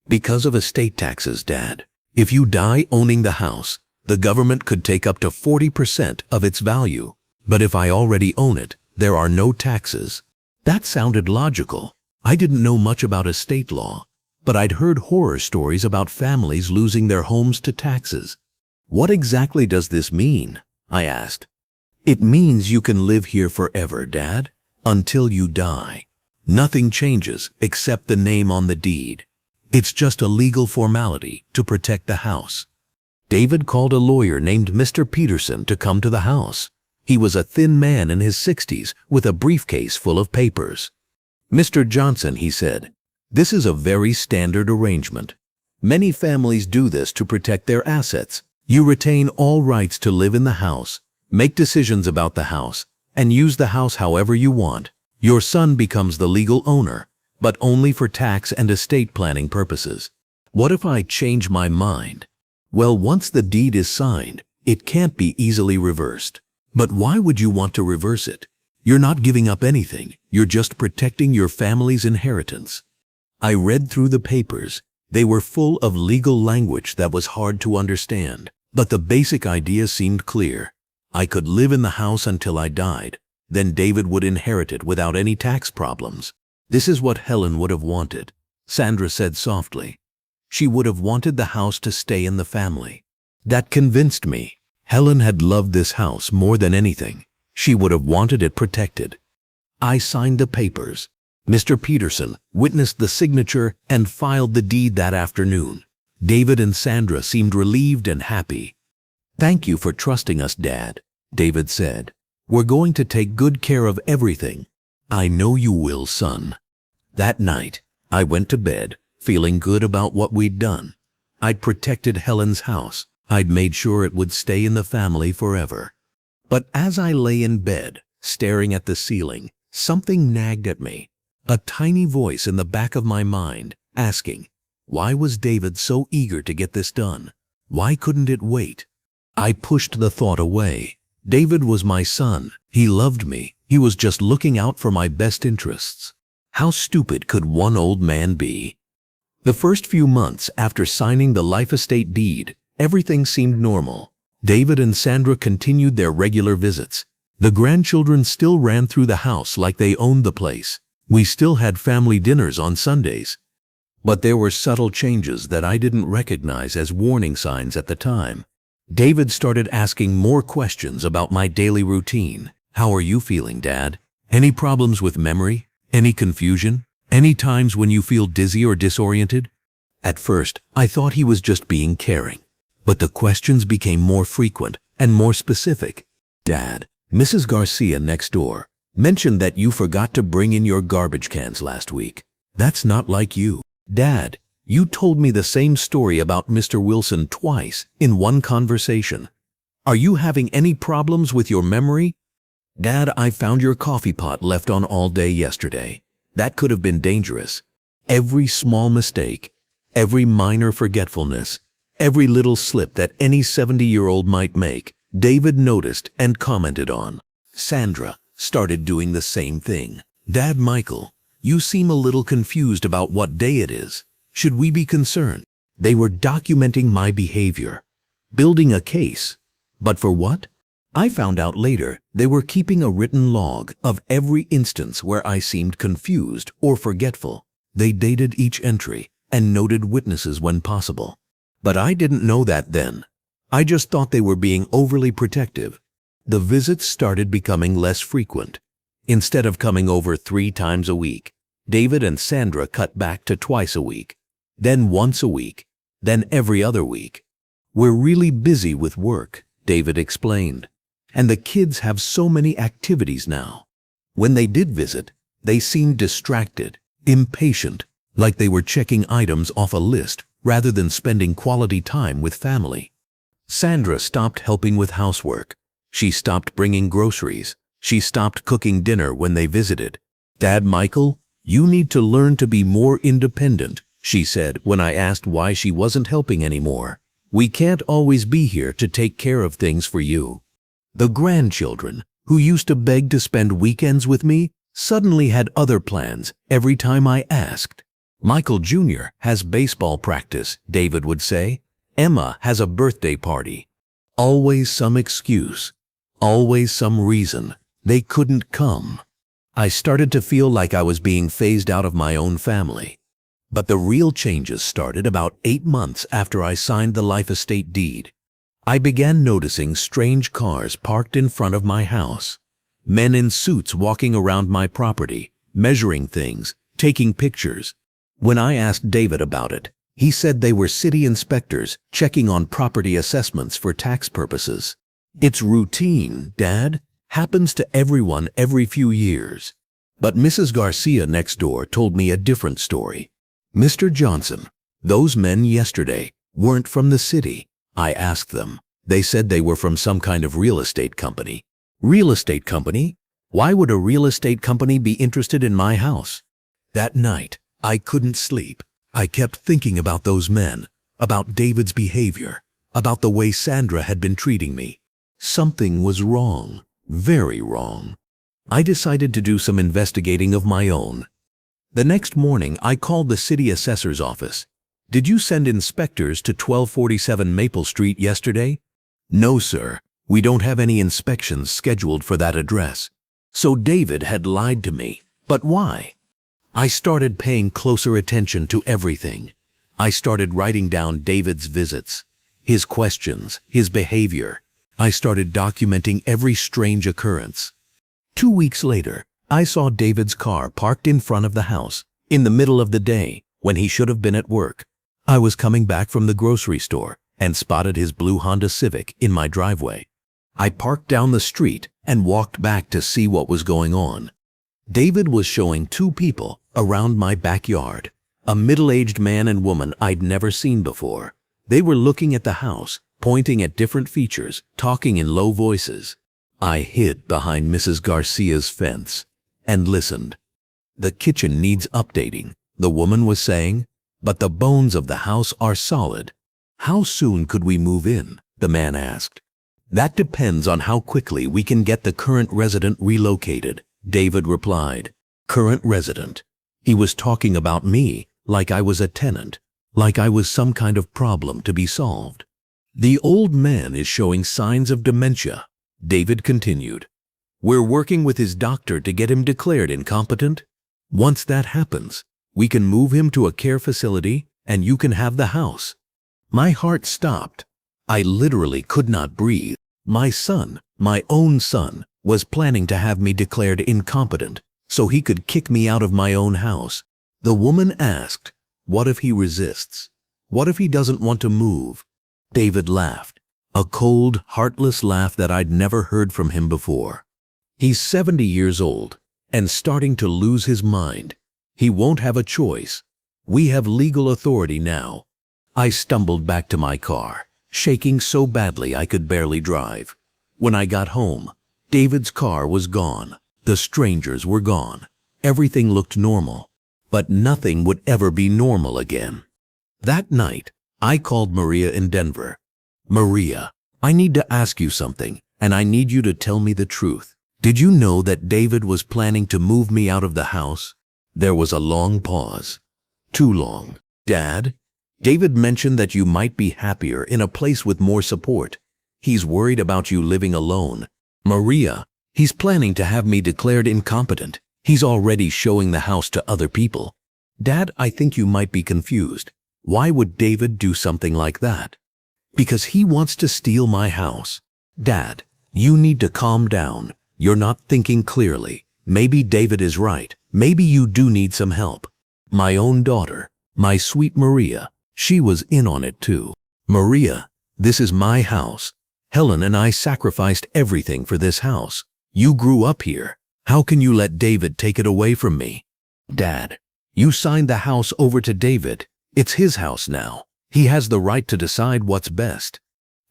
Because of estate taxes, Dad. If you die owning the house, the government could take up to 40% of its value. But if I already own it, there are no taxes. That sounded logical. I didn't know much about estate law, but I'd heard horror stories about families losing their homes to taxes. What exactly does this mean? I asked. It means you can live here forever, Dad, until you die. Nothing changes except the name on the deed. It's just a legal formality to protect the house. David called a lawyer named Mr. Peterson to come to the house. He was a thin man in his 60s with a briefcase full of papers. Mr. Johnson, he said, this is a very standard arrangement. Many families do this to protect their assets. You retain all rights to live in the house, make decisions about the house, and use the house however you want. Your son becomes the legal owner, but only for tax and estate planning purposes. What if I change my mind? Well, once the deed is signed, it can't be easily reversed. But why would you want to reverse it? You're not giving up anything. You're just protecting your family's inheritance. I read through the papers. They were full of legal language that was hard to understand. But the basic idea seemed clear. I could live in the house until I died. Then David would inherit it without any tax problems. This is what Helen would have wanted, Sandra said softly. She would have wanted the house to stay in the family. That convinced me. Helen had loved this house more than anything. She would have wanted it protected. I signed the papers. Mr. Peterson witnessed the signature and filed the deed that afternoon. David and Sandra seemed relieved and happy. Thank you for trusting us, Dad, David said. We're going to take good care of everything. I know you will, son. That night, I went to bed, feeling good about what we'd done. I'd protected Helen's house. I'd made sure it would stay in the family forever. But as I lay in bed, staring at the ceiling, something nagged at me. A tiny voice in the back of my mind, asking, why was David so eager to get this done? Why couldn't it wait? I pushed the thought away. David was my son. He loved me. He was just looking out for my best interests. How stupid could one old man be? The first few months after signing the life estate deed, everything seemed normal. David and Sandra continued their regular visits. The grandchildren still ran through the house like they owned the place. We still had family dinners on Sundays. But there were subtle changes that I didn't recognize as warning signs at the time. David started asking more questions about my daily routine. How are you feeling, Dad? Any problems with memory? Any confusion? Any times when you feel dizzy or disoriented? At first, I thought he was just being caring. But the questions became more frequent and more specific. Dad, Mrs. Garcia next door mentioned that you forgot to bring in your garbage cans last week. That's not like you. Dad, you told me the same story about Mr. Wilson twice in one conversation. Are you having any problems with your memory? Dad, I found your coffee pot left on all day yesterday. That could have been dangerous. Every small mistake, every minor forgetfulness, every little slip that any 70-year-old might make, David noticed and commented on. Sandra started doing the same thing. Dad, Michael, you seem a little confused about what day it is. Should we be concerned? They were documenting my behavior, building a case. But for what? I found out later they were keeping a written log of every instance where I seemed confused or forgetful. They dated each entry and noted witnesses when possible. But I didn't know that then. I just thought they were being overly protective. The visits started becoming less frequent. Instead of coming over 3 times a week, David and Sandra cut back to twice a week, then once a week, then every other week. We're really busy with work, David explained, and the kids have so many activities now. When they did visit, they seemed distracted, impatient, like they were checking items off a list rather than spending quality time with family. Sandra stopped helping with housework. She stopped bringing groceries. She stopped cooking dinner when they visited. Dad, Michael, you need to learn to be more independent, she said when I asked why she wasn't helping anymore. We can't always be here to take care of things for you. The grandchildren, who used to beg to spend weekends with me, suddenly had other plans every time I asked. Michael Jr. has baseball practice, David would say. Emma has a birthday party. Always some excuse. Always some reason. They couldn't come. I started to feel like I was being phased out of my own family. But the real changes started about 8 months after I signed the life estate deed. I began noticing strange cars parked in front of my house. Men in suits walking around my property, measuring things, taking pictures. When I asked David about it, he said they were city inspectors checking on property assessments for tax purposes. It's routine, Dad. Happens to everyone every few years. But Mrs. Garcia next door told me a different story. Mr. Johnson, those men yesterday weren't from the city. I asked them. They said they were from some kind of real estate company. Real estate company? Why would a real estate company be interested in my house? That night, I couldn't sleep. I kept thinking about those men, about David's behavior, about the way Sandra had been treating me. Something was wrong. Very wrong. I decided to do some investigating of my own. The next morning, I called the city assessor's office. Did you send inspectors to 1247 Maple Street yesterday? No, sir. We don't have any inspections scheduled for that address. So David had lied to me. But why? I started paying closer attention to everything. I started writing down David's visits, his questions, his behavior. I started documenting every strange occurrence. 2 weeks later, I saw David's car parked in front of the house, in the middle of the day, when he should have been at work. I was coming back from the grocery store and spotted his blue Honda Civic in my driveway. I parked down the street and walked back to see what was going on. David was showing 2 people around my backyard, a middle-aged man and woman I'd never seen before. They were looking at the house, pointing at different features, talking in low voices. I hid behind Mrs. Garcia's fence and listened. The kitchen needs updating, the woman was saying, but the bones of the house are solid. How soon could we move in? The man asked. That depends on how quickly we can get the current resident relocated, David replied. Current resident. He was talking about me like I was a tenant, like I was some kind of problem to be solved. The old man is showing signs of dementia, David continued. We're working with his doctor to get him declared incompetent. Once that happens, we can move him to a care facility and you can have the house. My heart stopped. I literally could not breathe. My son, my own son, was planning to have me declared incompetent so he could kick me out of my own house. The woman asked, what if he resists? What if he doesn't want to move? David laughed, a cold, heartless laugh that I'd never heard from him before. He's 70 years old and starting to lose his mind. He won't have a choice. We have legal authority now. I stumbled back to my car, shaking so badly I could barely drive. When I got home, David's car was gone. The strangers were gone. Everything looked normal, but nothing would ever be normal again. That night, I called Maria in Denver. Maria, I need to ask you something, and I need you to tell me the truth. Did you know that David was planning to move me out of the house? There was a long pause. Too long. Dad, David mentioned that you might be happier in a place with more support. He's worried about you living alone. Maria, he's planning to have me declared incompetent. He's already showing the house to other people. Dad, I think you might be confused. Why would David do something like that? Because he wants to steal my house. Dad, you need to calm down. You're not thinking clearly. Maybe David is right. Maybe you do need some help. My own daughter, my sweet Maria, she was in on it too. Maria, this is my house. Helen and I sacrificed everything for this house. You grew up here. How can you let David take it away from me? Dad, you signed the house over to David. It's his house now. He has the right to decide what's best.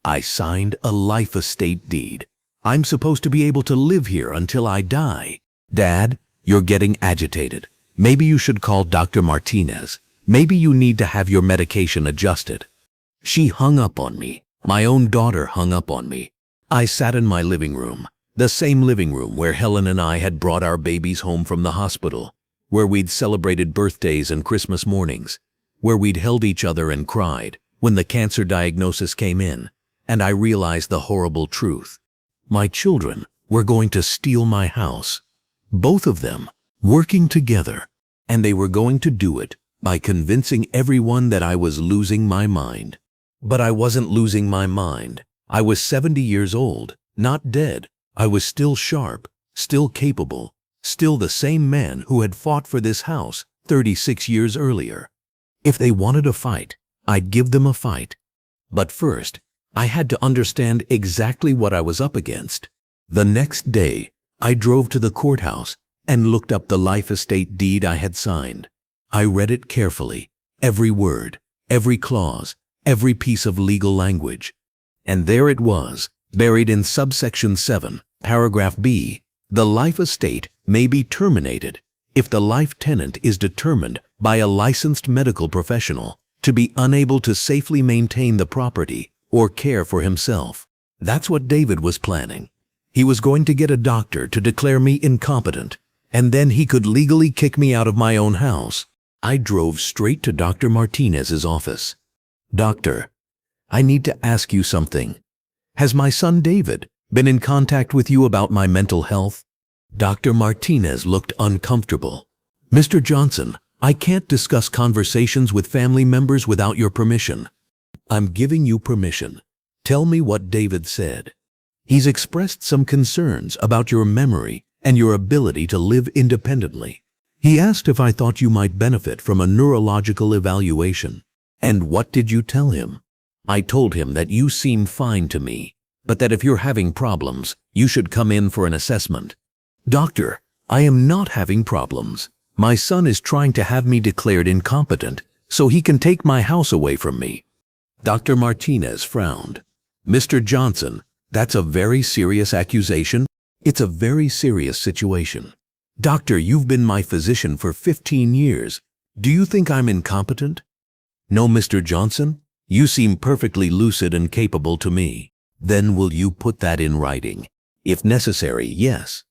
I signed a life estate deed. I'm supposed to be able to live here until I die. Dad, you're getting agitated. Maybe you should call Dr. Martinez. Maybe you need to have your medication adjusted. She hung up on me. My own daughter hung up on me. I sat in my living room, The same living room where Helen and I had brought our babies home from the hospital, where we'd celebrated birthdays and Christmas mornings, where we'd held each other and cried when the cancer diagnosis came in, and I realized the horrible truth. My children were going to steal my house. Both of them, working together, and they were going to do it by convincing everyone that I was losing my mind. But I wasn't losing my mind. I was 70 years old, not dead. I was still sharp, still capable, still the same man who had fought for this house 36 years earlier. If they wanted a fight, I'd give them a fight. But first, I had to understand exactly what I was up against. The next day, I drove to the courthouse and looked up the life estate deed I had signed. I read it carefully, every word, every clause, every piece of legal language. And there it was, buried in subsection 7, paragraph B. The life estate may be terminated if the life tenant is determined by a licensed medical professional to be unable to safely maintain the property or care for himself. That's what David was planning. He was going to get a doctor to declare me incompetent, and then he could legally kick me out of my own house. I drove straight to Dr. Martinez's office. Doctor, I need to ask you something. Has my son David been in contact with you about my mental health? Dr. Martinez looked uncomfortable. Mr. Johnson, I can't discuss conversations with family members without your permission. I'm giving you permission. Tell me what David said. He's expressed some concerns about your memory and your ability to live independently. He asked if I thought you might benefit from a neurological evaluation. And what did you tell him? I told him that you seem fine to me, but that if you're having problems, you should come in for an assessment. Doctor, I am not having problems. My son is trying to have me declared incompetent so he can take my house away from me. Dr. Martinez frowned. Mr. Johnson, that's a very serious accusation. It's a very serious situation. Doctor, you've been my physician for 15 years. Do you think I'm incompetent? No, Mr. Johnson. You seem perfectly lucid and capable to me. Then will you put that in writing? If necessary, yes.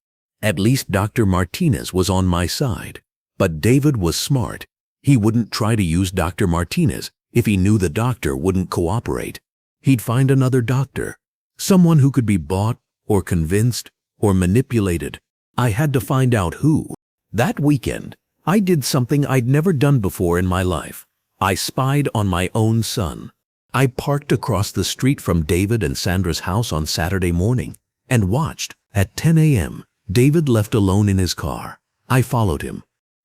At least Dr. Martinez was on my side. But David was smart. He wouldn't try to use Dr. Martinez if he knew the doctor wouldn't cooperate. He'd find another doctor, someone who could be bought or convinced or manipulated. I had to find out who. That weekend, I did something I'd never done before in my life. I spied on my own son. I parked across the street from David and Sandra's house on Saturday morning and watched. At 10 a.m., David left alone in his car. I followed him.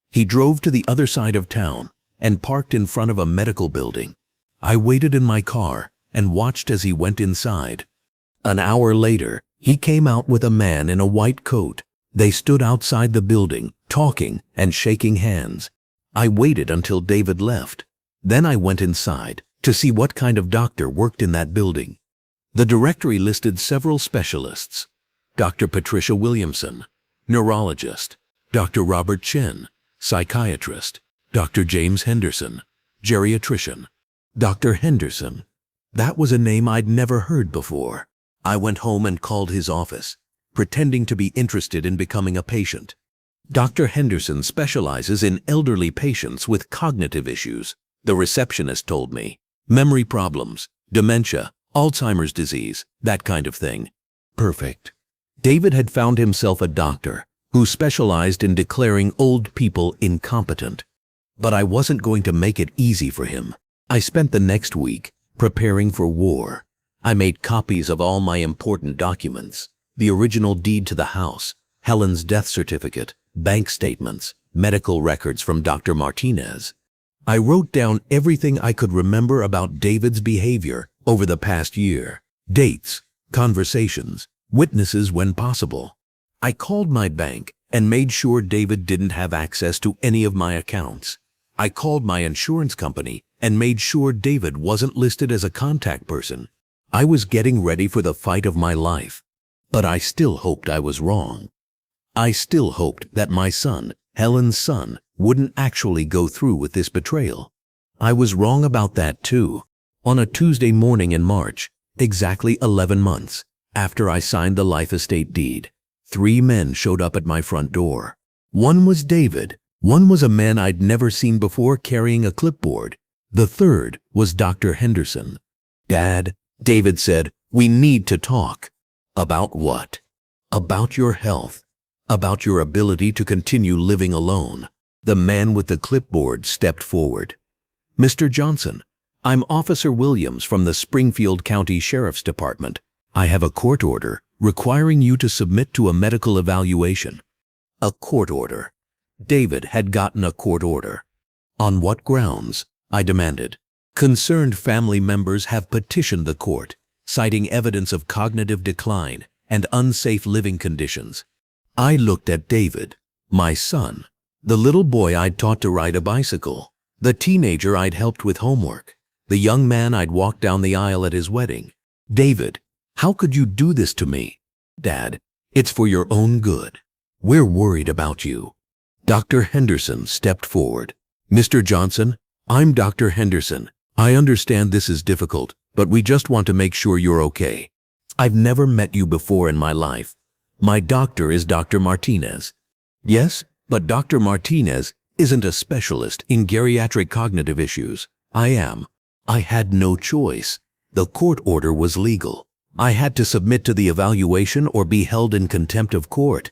He drove to the other side of town and parked in front of a medical building. I waited in my car and watched as he went inside. An hour later, he came out with a man in a white coat. They stood outside the building, talking and shaking hands. I waited until David left. Then I went inside to see what kind of doctor worked in that building. The directory listed several specialists. Dr. Patricia Williamson, neurologist. Dr. Robert Chen, psychiatrist. Dr. James Henderson, geriatrician. Dr. Henderson. That was a name I'd never heard before. I went home and called his office, pretending to be interested in becoming a patient. Dr. Henderson specializes in elderly patients with cognitive issues, the receptionist told me. Memory problems, dementia, Alzheimer's disease, that kind of thing. Perfect. David had found himself a doctor who specialized in declaring old people incompetent. But I wasn't going to make it easy for him. I spent the next week preparing for war. I made copies of all my important documents, the original deed to the house, Helen's death certificate, bank statements, medical records from Dr. Martinez. I wrote down everything I could remember about David's behavior over the past year, dates, conversations, witnesses when possible. I called my bank and made sure David didn't have access to any of my accounts. I called my insurance company and made sure David wasn't listed as a contact person. I was getting ready for the fight of my life, but I still hoped I was wrong. I still hoped that my son, Helen's son, wouldn't actually go through with this betrayal. I was wrong about that too. On a Tuesday morning in March, exactly 11 months, After I signed the life estate deed, 3 men showed up at my front door. One was David. One was a man I'd never seen before carrying a clipboard. The third was Dr. Henderson. "Dad," David said, "we need to talk." "About what?" "About your health. About your ability to continue living alone." The man with the clipboard stepped forward. "Mr. Johnson, I'm Officer Williams from the Springfield County Sheriff's Department. I have a court order requiring you to submit to a medical evaluation." A court order. David had gotten a court order. "On what grounds?" I demanded. "Concerned family members have petitioned the court, citing evidence of cognitive decline and unsafe living conditions." I looked at David, my son, the little boy I'd taught to ride a bicycle, the teenager I'd helped with homework, the young man I'd walked down the aisle at his wedding. "David, how could you do this to me?" "Dad, it's for your own good. We're worried about you." Dr. Henderson stepped forward. "Mr. Johnson, I'm Dr. Henderson. I understand this is difficult, but we just want to make sure you're okay. I've never met you before in my life. My doctor is Dr. Martinez." "Yes, but Dr. Martinez isn't a specialist in geriatric cognitive issues. I am." I had no choice. The court order was legal. I had to submit to the evaluation or be held in contempt of court.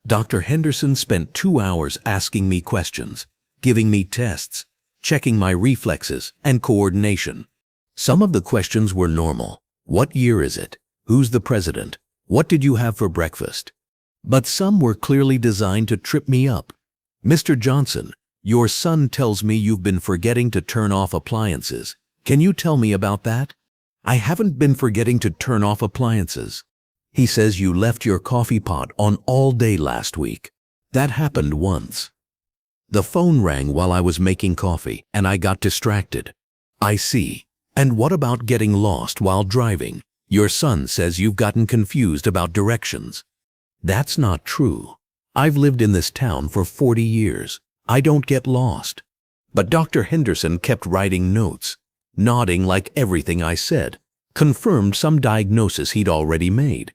Dr. Henderson spent 2 hours asking me questions, giving me tests, checking my reflexes and coordination. Some of the questions were normal. What year is it? Who's the president? What did you have for breakfast? But some were clearly designed to trip me up. "Mr. Johnson, your son tells me you've been forgetting to turn off appliances. Can you tell me about that?" "I haven't been forgetting to turn off appliances. He says you left your coffee pot on all day last week." "That happened once." The phone rang while I was making coffee and I got distracted. "I see. And what about getting lost while driving? Your son says you've gotten confused about directions." "That's not true. I've lived in this town for 40 years. I don't get lost." But Dr. Henderson kept writing notes, nodding like everything I said confirmed some diagnosis he'd already made.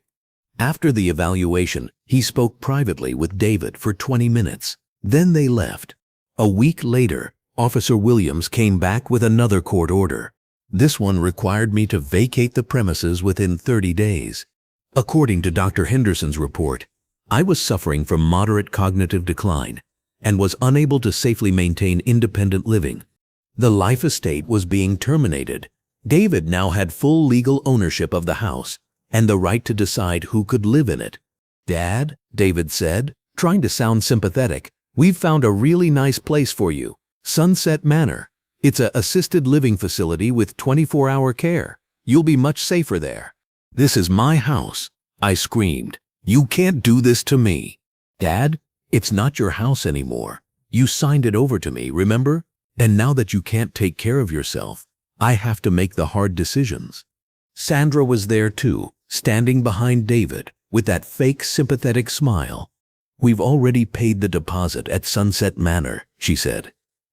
After the evaluation, he spoke privately with David for 20 minutes. Then they left. A week later, Officer Williams came back with another court order. This one required me to vacate the premises within 30 days. According to Dr. Henderson's report, I was suffering from moderate cognitive decline and was unable to safely maintain independent living. The life estate was being terminated. David now had full legal ownership of the house and the right to decide who could live in it. "Dad," David said, trying to sound sympathetic, "we've found a really nice place for you. Sunset Manor. It's an assisted living facility with 24-hour care. You'll be much safer there." "This is my house," I screamed. "You can't do this to me." "Dad, it's not your house anymore. You signed it over to me, remember? And now that you can't take care of yourself, I have to make the hard decisions." Sandra was there too, standing behind David with that fake sympathetic smile. "We've already paid the deposit at Sunset Manor," she said.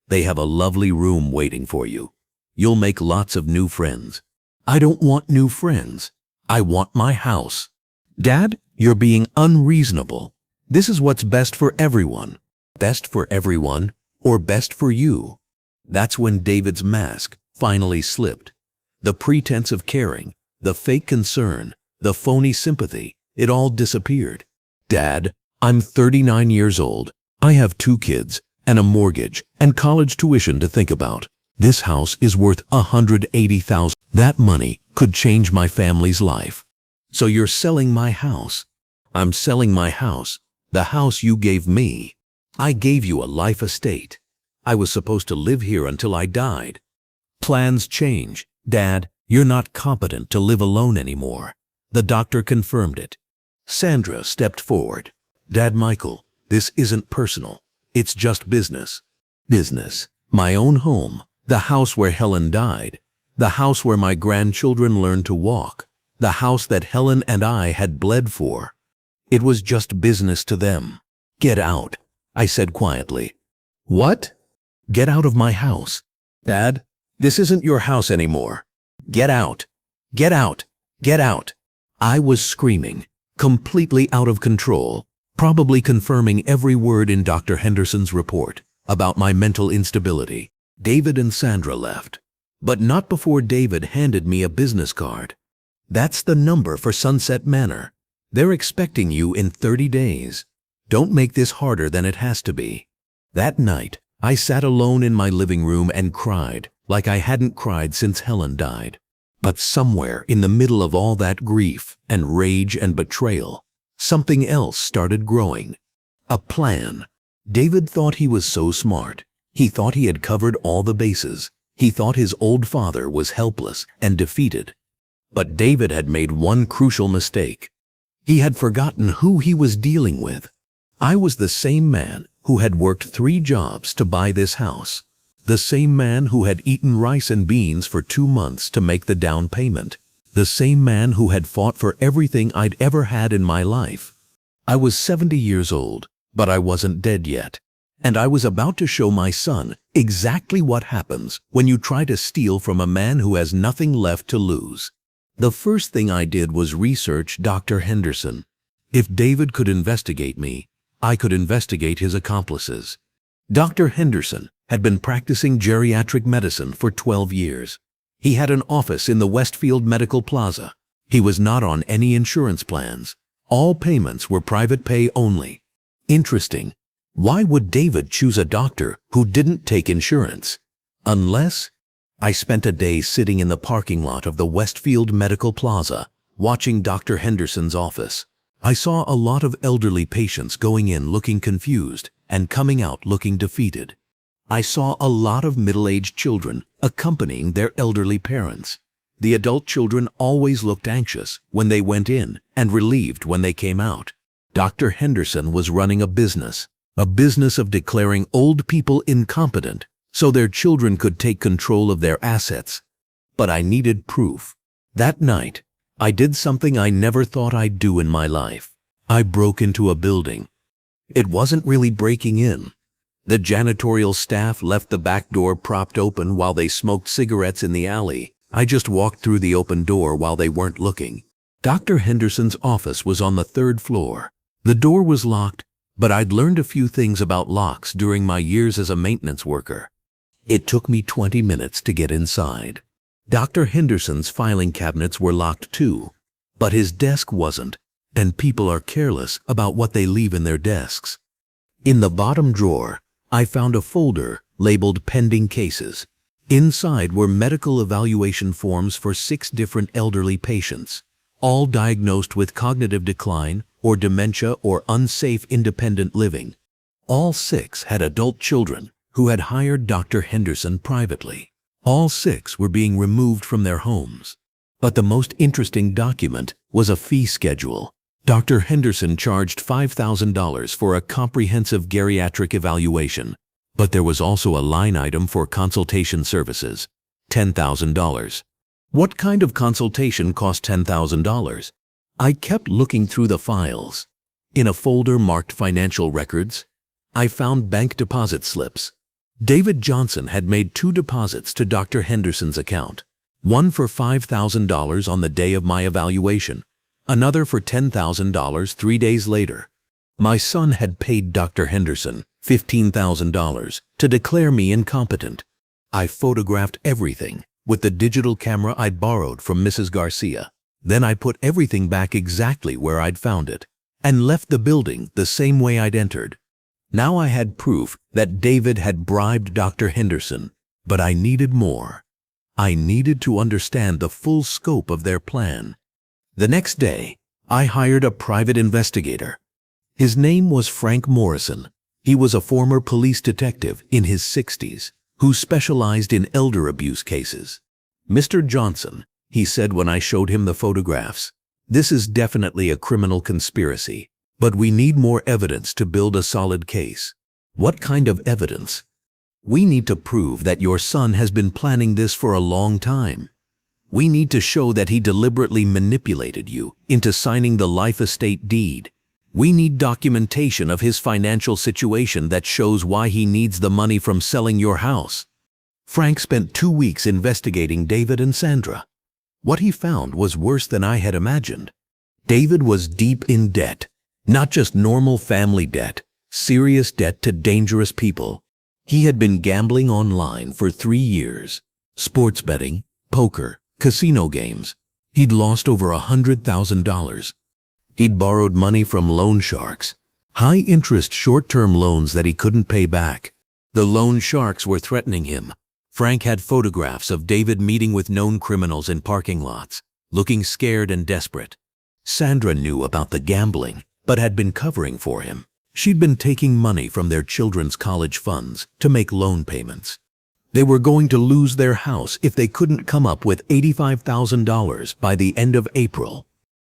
"They have a lovely room waiting for you. You'll make lots of new friends." "I don't want new friends. I want my house." "Dad, you're being unreasonable. This is what's best for everyone." "Best for everyone or best for you?" That's when David's mask finally slipped. The pretense of caring, the fake concern, the phony sympathy, it all disappeared. "Dad, I'm 39 years old. I have 2 kids and a mortgage and college tuition to think about. This house is worth $180,000. That money could change my family's life." "So you're selling my house?" "I'm selling my house, the house you gave me. I gave you a life estate. I was supposed to live here until I died. Plans change. Dad, you're not competent to live alone anymore." The doctor confirmed it. Sandra stepped forward. "Dad Michael, this isn't personal. It's just business." "Business. My own home. The house where Helen died. The house where my grandchildren learned to walk. The house that Helen and I had bled for. It was just business to them." "Get out," I said quietly. "What?" "Get out of my house." "Dad, this isn't your house anymore. Get out. Get out. Get out." I was screaming, completely out of control, probably confirming every word in Dr. Henderson's report about my mental instability. David and Sandra left, but not before David handed me a business card. That's the number for Sunset Manor. They're expecting you in 30 days. Don't make this harder than it has to be. That night, I sat alone in my living room and cried like I hadn't cried since Helen died. But somewhere in the middle of all that grief and rage and betrayal, something else started growing. A plan. David thought he was so smart. He thought he had covered all the bases. He thought his old father was helpless and defeated. But David had made one crucial mistake. He had forgotten who he was dealing with. I was the same man who had worked 3 jobs to buy this house. The same man who had eaten rice and beans for 2 months to make the down payment. The same man who had fought for everything I'd ever had in my life. I was 70 years old, but I wasn't dead yet. And I was about to show my son exactly what happens when you try to steal from a man who has nothing left to lose. The first thing I did was research Dr. Henderson. If David could investigate me, I could investigate his accomplices. Dr. Henderson had been practicing geriatric medicine for 12 years. He had an office in the Westfield Medical Plaza. He was not on any insurance plans. All payments were private pay only. Interesting. Why would David choose a doctor who didn't take insurance? Unless I spent a day sitting in the parking lot of the Westfield Medical Plaza, watching Dr. Henderson's office. I saw a lot of elderly patients going in looking confused and coming out looking defeated. I saw a lot of middle-aged children accompanying their elderly parents. The adult children always looked anxious when they went in and relieved when they came out. Dr. Henderson was running a business of declaring old people incompetent so their children could take control of their assets. But I needed proof. That night, I did something I never thought I'd do in my life. I broke into a building. It wasn't really breaking in. The janitorial staff left the back door propped open while they smoked cigarettes in the alley. I just walked through the open door while they weren't looking. Dr. Henderson's office was on the 3rd floor. The door was locked, but I'd learned a few things about locks during my years as a maintenance worker. It took me 20 minutes to get inside. Dr. Henderson's filing cabinets were locked too, but his desk wasn't, and people are careless about what they leave in their desks. In the bottom drawer, I found a folder labeled Pending Cases. Inside were medical evaluation forms for 6 different elderly patients, all diagnosed with cognitive decline or dementia or unsafe independent living. All 6 had adult children who had hired Dr. Henderson privately. All 6 were being removed from their homes. But the most interesting document was a fee schedule. Dr. Henderson charged $5,000 for a comprehensive geriatric evaluation, but there was also a line item for consultation services, $10,000. What kind of consultation cost $10,000? I kept looking through the files. In a folder marked Financial Records, I found bank deposit slips. David Johnson had made 2 deposits to Dr. Henderson's account, one for $5,000 on the day of my evaluation, another for $10,000 3 days later. My son had paid Dr. Henderson $15,000 to declare me incompetent. I photographed everything with the digital camera I'd borrowed from Mrs. Garcia. Then I put everything back exactly where I'd found it and left the building the same way I'd entered. Now I had proof that David had bribed Dr. Henderson, but I needed more. I needed to understand the full scope of their plan. The next day, I hired a private investigator. His name was Frank Morrison. He was a former police detective in his 60s who specialized in elder abuse cases. "Mr. Johnson," he said when I showed him the photographs, "this is definitely a criminal conspiracy, but we need more evidence to build a solid case." "What kind of evidence?" "We need to prove that your son has been planning this for a long time. We need to show that he deliberately manipulated you into signing the life estate deed. We need documentation of his financial situation that shows why he needs the money from selling your house." Frank spent 2 weeks investigating David and Sandra. What he found was worse than I had imagined. David was deep in debt. Not just normal family debt, serious debt to dangerous people. He had been gambling online for 3 years. Sports betting, poker, casino games. He'd lost over $100,000. He'd borrowed money from loan sharks. High-interest short-term loans that he couldn't pay back. The loan sharks were threatening him. Frank had photographs of David meeting with known criminals in parking lots, looking scared and desperate. Sandra knew about the gambling, but had been covering for him. She'd been taking money from their children's college funds to make loan payments. They were going to lose their house if they couldn't come up with $85,000 by the end of April.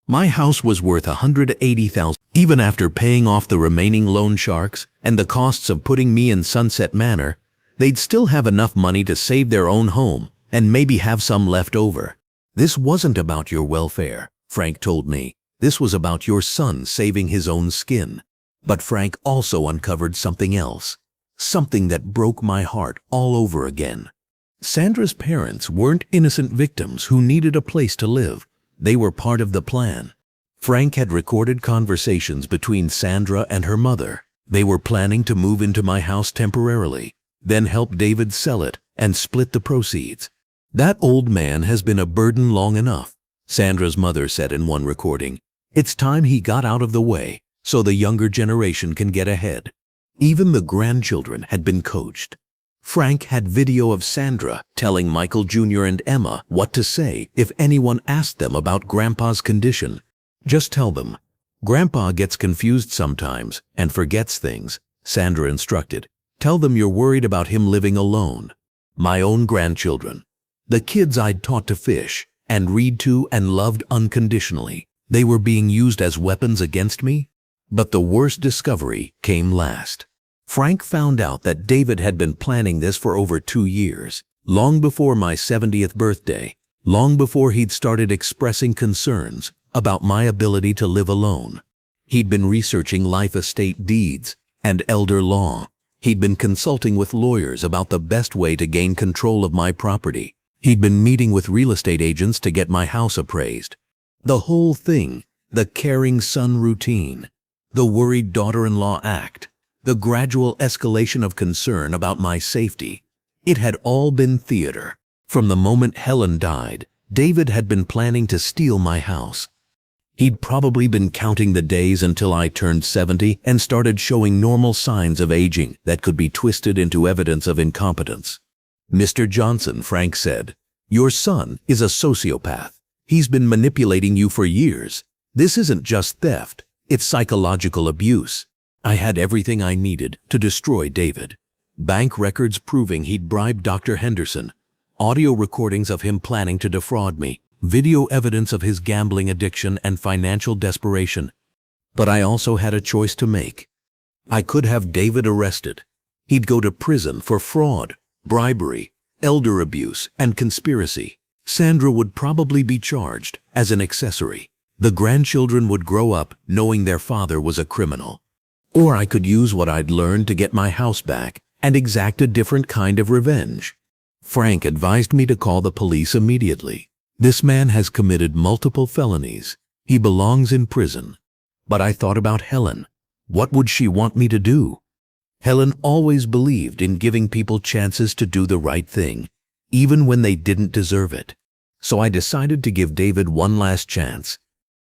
My house was worth $180,000. Even after paying off the remaining loan sharks and the costs of putting me in Sunset Manor, they'd still have enough money to save their own home and maybe have some left over. This wasn't about your welfare, Frank told me. This was about your son saving his own skin. But Frank also uncovered something else. Something that broke my heart all over again. Sandra's parents weren't innocent victims who needed a place to live. They were part of the plan. Frank had recorded conversations between Sandra and her mother. They were planning to move into my house temporarily, then help David sell it and split the proceeds. That old man has been a burden long enough, Sandra's mother said in one recording. It's time he got out of the way so the younger generation can get ahead. Even the grandchildren had been coached. Frank had video of Sandra telling Michael Jr. and Emma what to say if anyone asked them about Grandpa's condition. Just tell them, Grandpa gets confused sometimes and forgets things, Sandra instructed. Tell them you're worried about him living alone. My own grandchildren. The kids I'd taught to fish and read to and loved unconditionally. They were being used as weapons against me? But the worst discovery came last. Frank found out that David had been planning this for over 2 years, long before my 70th birthday, long before he'd started expressing concerns about my ability to live alone. He'd been researching life estate deeds and elder law. He'd been consulting with lawyers about the best way to gain control of my property. He'd been meeting with real estate agents to get my house appraised. The whole thing, the caring son routine, the worried daughter-in-law act, the gradual escalation of concern about my safety. It had all been theater. From the moment Helen died, David had been planning to steal my house. He'd probably been counting the days until I turned 70 and started showing normal signs of aging that could be twisted into evidence of incompetence. Mr. Johnson, Frank said, your son is a sociopath. He's been manipulating you for years. This isn't just theft, it's psychological abuse. I had everything I needed to destroy David. Bank records proving he'd bribed Dr. Henderson, audio recordings of him planning to defraud me, video evidence of his gambling addiction and financial desperation. But I also had a choice to make. I could have David arrested. He'd go to prison for fraud, bribery, elder abuse, and conspiracy. Sandra would probably be charged as an accessory. The grandchildren would grow up knowing their father was a criminal. Or I could use what I'd learned to get my house back and exact a different kind of revenge. Frank advised me to call the police immediately. This man has committed multiple felonies. He belongs in prison. But I thought about Helen. What would she want me to do? Helen always believed in giving people chances to do the right thing, even when they didn't deserve it. So I decided to give David one last chance.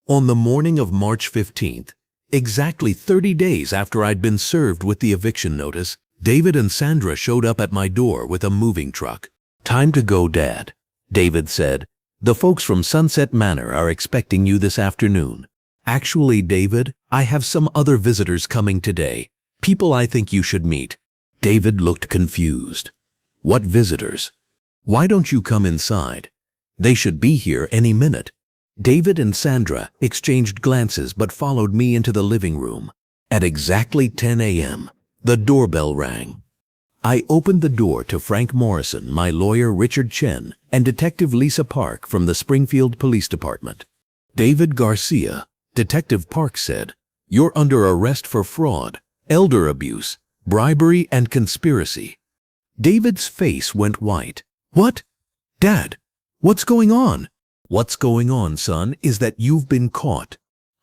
On the morning of March 15th, exactly 30 days after I'd been served with the eviction notice, David and Sandra showed up at my door with a moving truck. Time to go, Dad, David said. The folks from Sunset Manor are expecting you this afternoon. Actually, David, I have some other visitors coming today. People I think you should meet. David looked confused. What visitors? Why don't you come inside? They should be here any minute. David and Sandra exchanged glances but followed me into the living room. At exactly 10 a.m., the doorbell rang. I opened the door to Frank Morrison, my lawyer Richard Chen, and Detective Lisa Park from the Springfield Police Department. David Garcia, Detective Park said, "You're under arrest for fraud, elder abuse, bribery, and conspiracy." David's face went white. "What? Dad, what's going on?" "What's going on, son, is that you've been caught.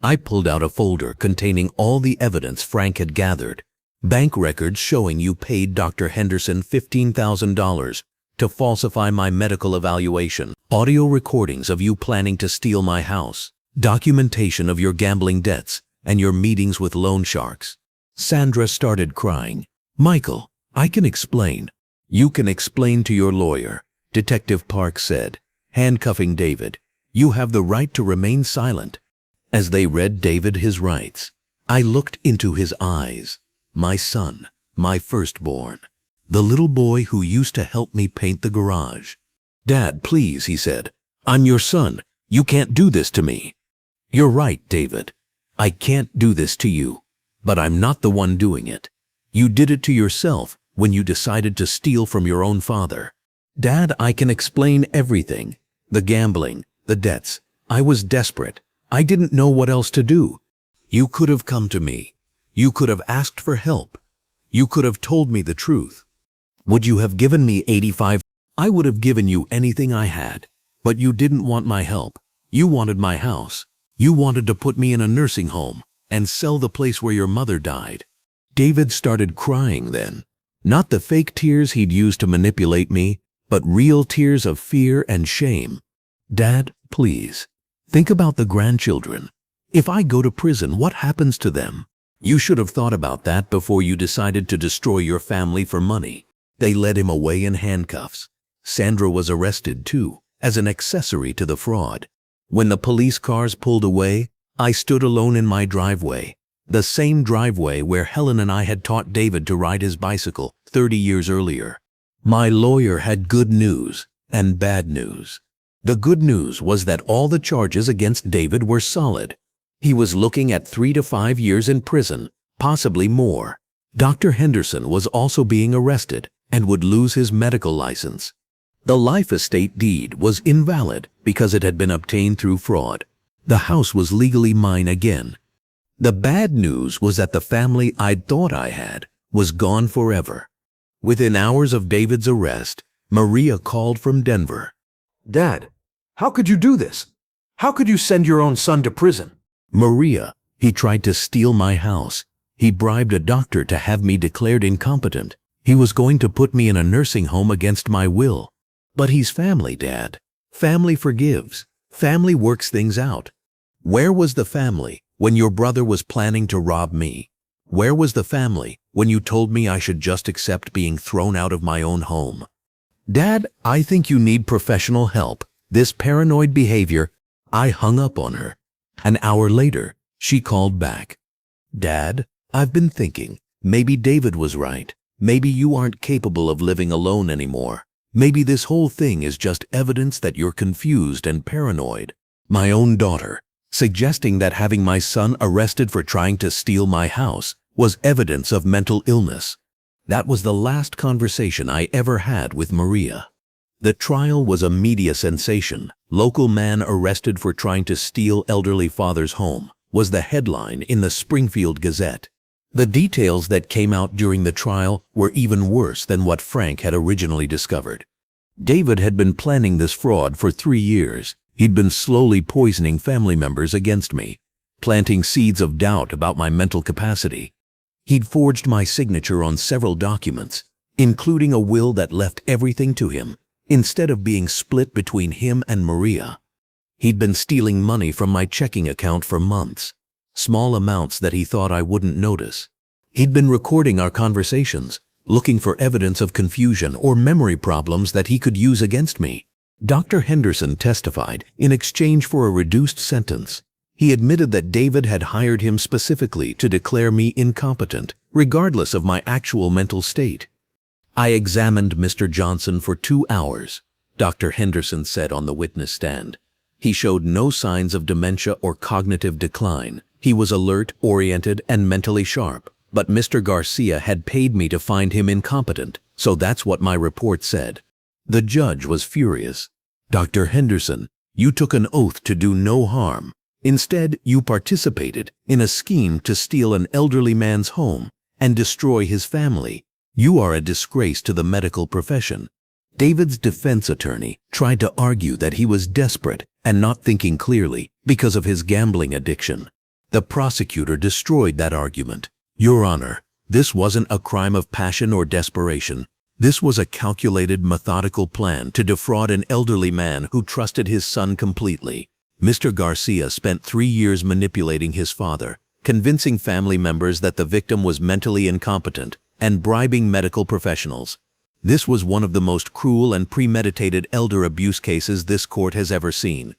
I pulled out a folder containing all the evidence Frank had gathered. Bank records showing you paid Dr. Henderson $15,000 to falsify my medical evaluation. Audio recordings of you planning to steal my house. Documentation of your gambling debts and your meetings with loan sharks. Sandra started crying. Michael, I can explain. You can explain to your lawyer, Detective Park said, handcuffing David. You have the right to remain silent. As they read David his rights, I looked into his eyes. My son, my firstborn, the little boy who used to help me paint the garage. Dad, please, he said. I'm your son. You can't do this to me. You're right, David. I can't do this to you, but I'm not the one doing it. You did it to yourself when you decided to steal from your own father. Dad, I can explain everything. The gambling, the debts. I was desperate. I didn't know what else to do. You could have come to me. You could have asked for help. You could have told me the truth. Would you have given me $85,000? I would have given you anything I had, but you didn't want my help. You wanted my house. You wanted to put me in a nursing home and sell the place where your mother died. David started crying then. Not the fake tears he'd used to manipulate me, but real tears of fear and shame. Dad, please, think about the grandchildren. If I go to prison, what happens to them? You should have thought about that before you decided to destroy your family for money. They led him away in handcuffs. Sandra was arrested too, as an accessory to the fraud. When the police cars pulled away, I stood alone in my driveway, the same driveway where Helen and I had taught David to ride his bicycle 30 years earlier. My lawyer had good news and bad news. The good news was that all the charges against David were solid. He was looking at 3 to 5 years in prison, possibly more. Dr. Henderson was also being arrested and would lose his medical license. The life estate deed was invalid because it had been obtained through fraud. The house was legally mine again. The bad news was that the family I'd thought I had was gone forever. Within hours of David's arrest, Maria called from Denver. Dad, how could you do this? How could you send your own son to prison? Maria, he tried to steal my house. He bribed a doctor to have me declared incompetent. He was going to put me in a nursing home against my will. But he's family, Dad. Family forgives. Family works things out. Where was the family when your brother was planning to rob me? Where was the family when you told me I should just accept being thrown out of my own home? Dad, I think you need professional help. This paranoid behavior. I hung up on her. An hour later, she called back. Dad, I've been thinking, maybe David was right. Maybe you aren't capable of living alone anymore. Maybe this whole thing is just evidence that you're confused and paranoid. My own daughter, suggesting that having my son arrested for trying to steal my house was evidence of mental illness. That was the last conversation I ever had with Maria. The trial was a media sensation. Local man arrested for trying to steal elderly father's home was the headline in the Springfield Gazette. The details that came out during the trial were even worse than what Frank had originally discovered. David had been planning this fraud for 3 years. He'd been slowly poisoning family members against me, planting seeds of doubt about my mental capacity. He'd forged my signature on several documents, including a will that left everything to him, instead of being split between him and Maria. He'd been stealing money from my checking account for months, small amounts that he thought I wouldn't notice. He'd been recording our conversations, looking for evidence of confusion or memory problems that he could use against me. Dr. Henderson testified in exchange for a reduced sentence. He admitted that David had hired him specifically to declare me incompetent, regardless of my actual mental state. I examined Mr. Johnson for 2 hours, Dr. Henderson said on the witness stand. He showed no signs of dementia or cognitive decline. He was alert, oriented, and mentally sharp. But Mr. Garcia had paid me to find him incompetent, so that's what my report said. The judge was furious. Dr. Henderson, you took an oath to do no harm. Instead, you participated in a scheme to steal an elderly man's home and destroy his family. You are a disgrace to the medical profession. David's defense attorney tried to argue that he was desperate and not thinking clearly because of his gambling addiction. The prosecutor destroyed that argument. Your Honor, this wasn't a crime of passion or desperation. This was a calculated, methodical plan to defraud an elderly man who trusted his son completely. Mr. Garcia spent 3 years manipulating his father, convincing family members that the victim was mentally incompetent, and bribing medical professionals. This was one of the most cruel and premeditated elder abuse cases this court has ever seen.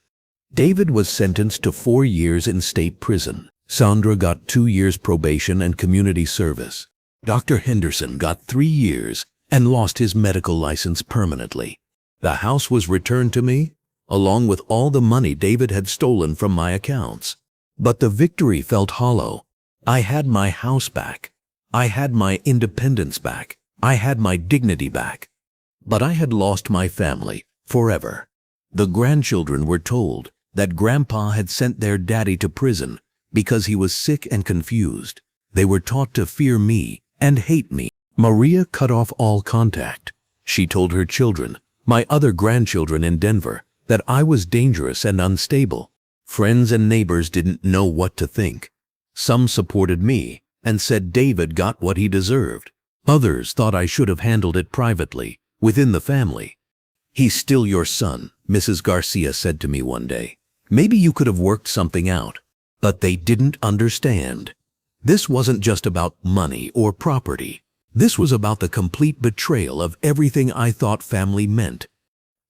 David was sentenced to 4 years in state prison. Sandra got 2 years probation and community service. Dr. Henderson got 3 years and lost his medical license permanently. The house was returned to me, along with all the money David had stolen from my accounts. But the victory felt hollow. I had my house back. I had my independence back. I had my dignity back. But I had lost my family forever. The grandchildren were told that Grandpa had sent their daddy to prison because he was sick and confused. They were taught to fear me and hate me. Maria cut off all contact. She told her children, my other grandchildren in Denver, that I was dangerous and unstable. Friends and neighbors didn't know what to think. Some supported me and said David got what he deserved. Others thought I should have handled it privately, within the family. He's still your son, Mrs. Garcia said to me one day. Maybe you could have worked something out. But they didn't understand. This wasn't just about money or property. This was about the complete betrayal of everything I thought family meant.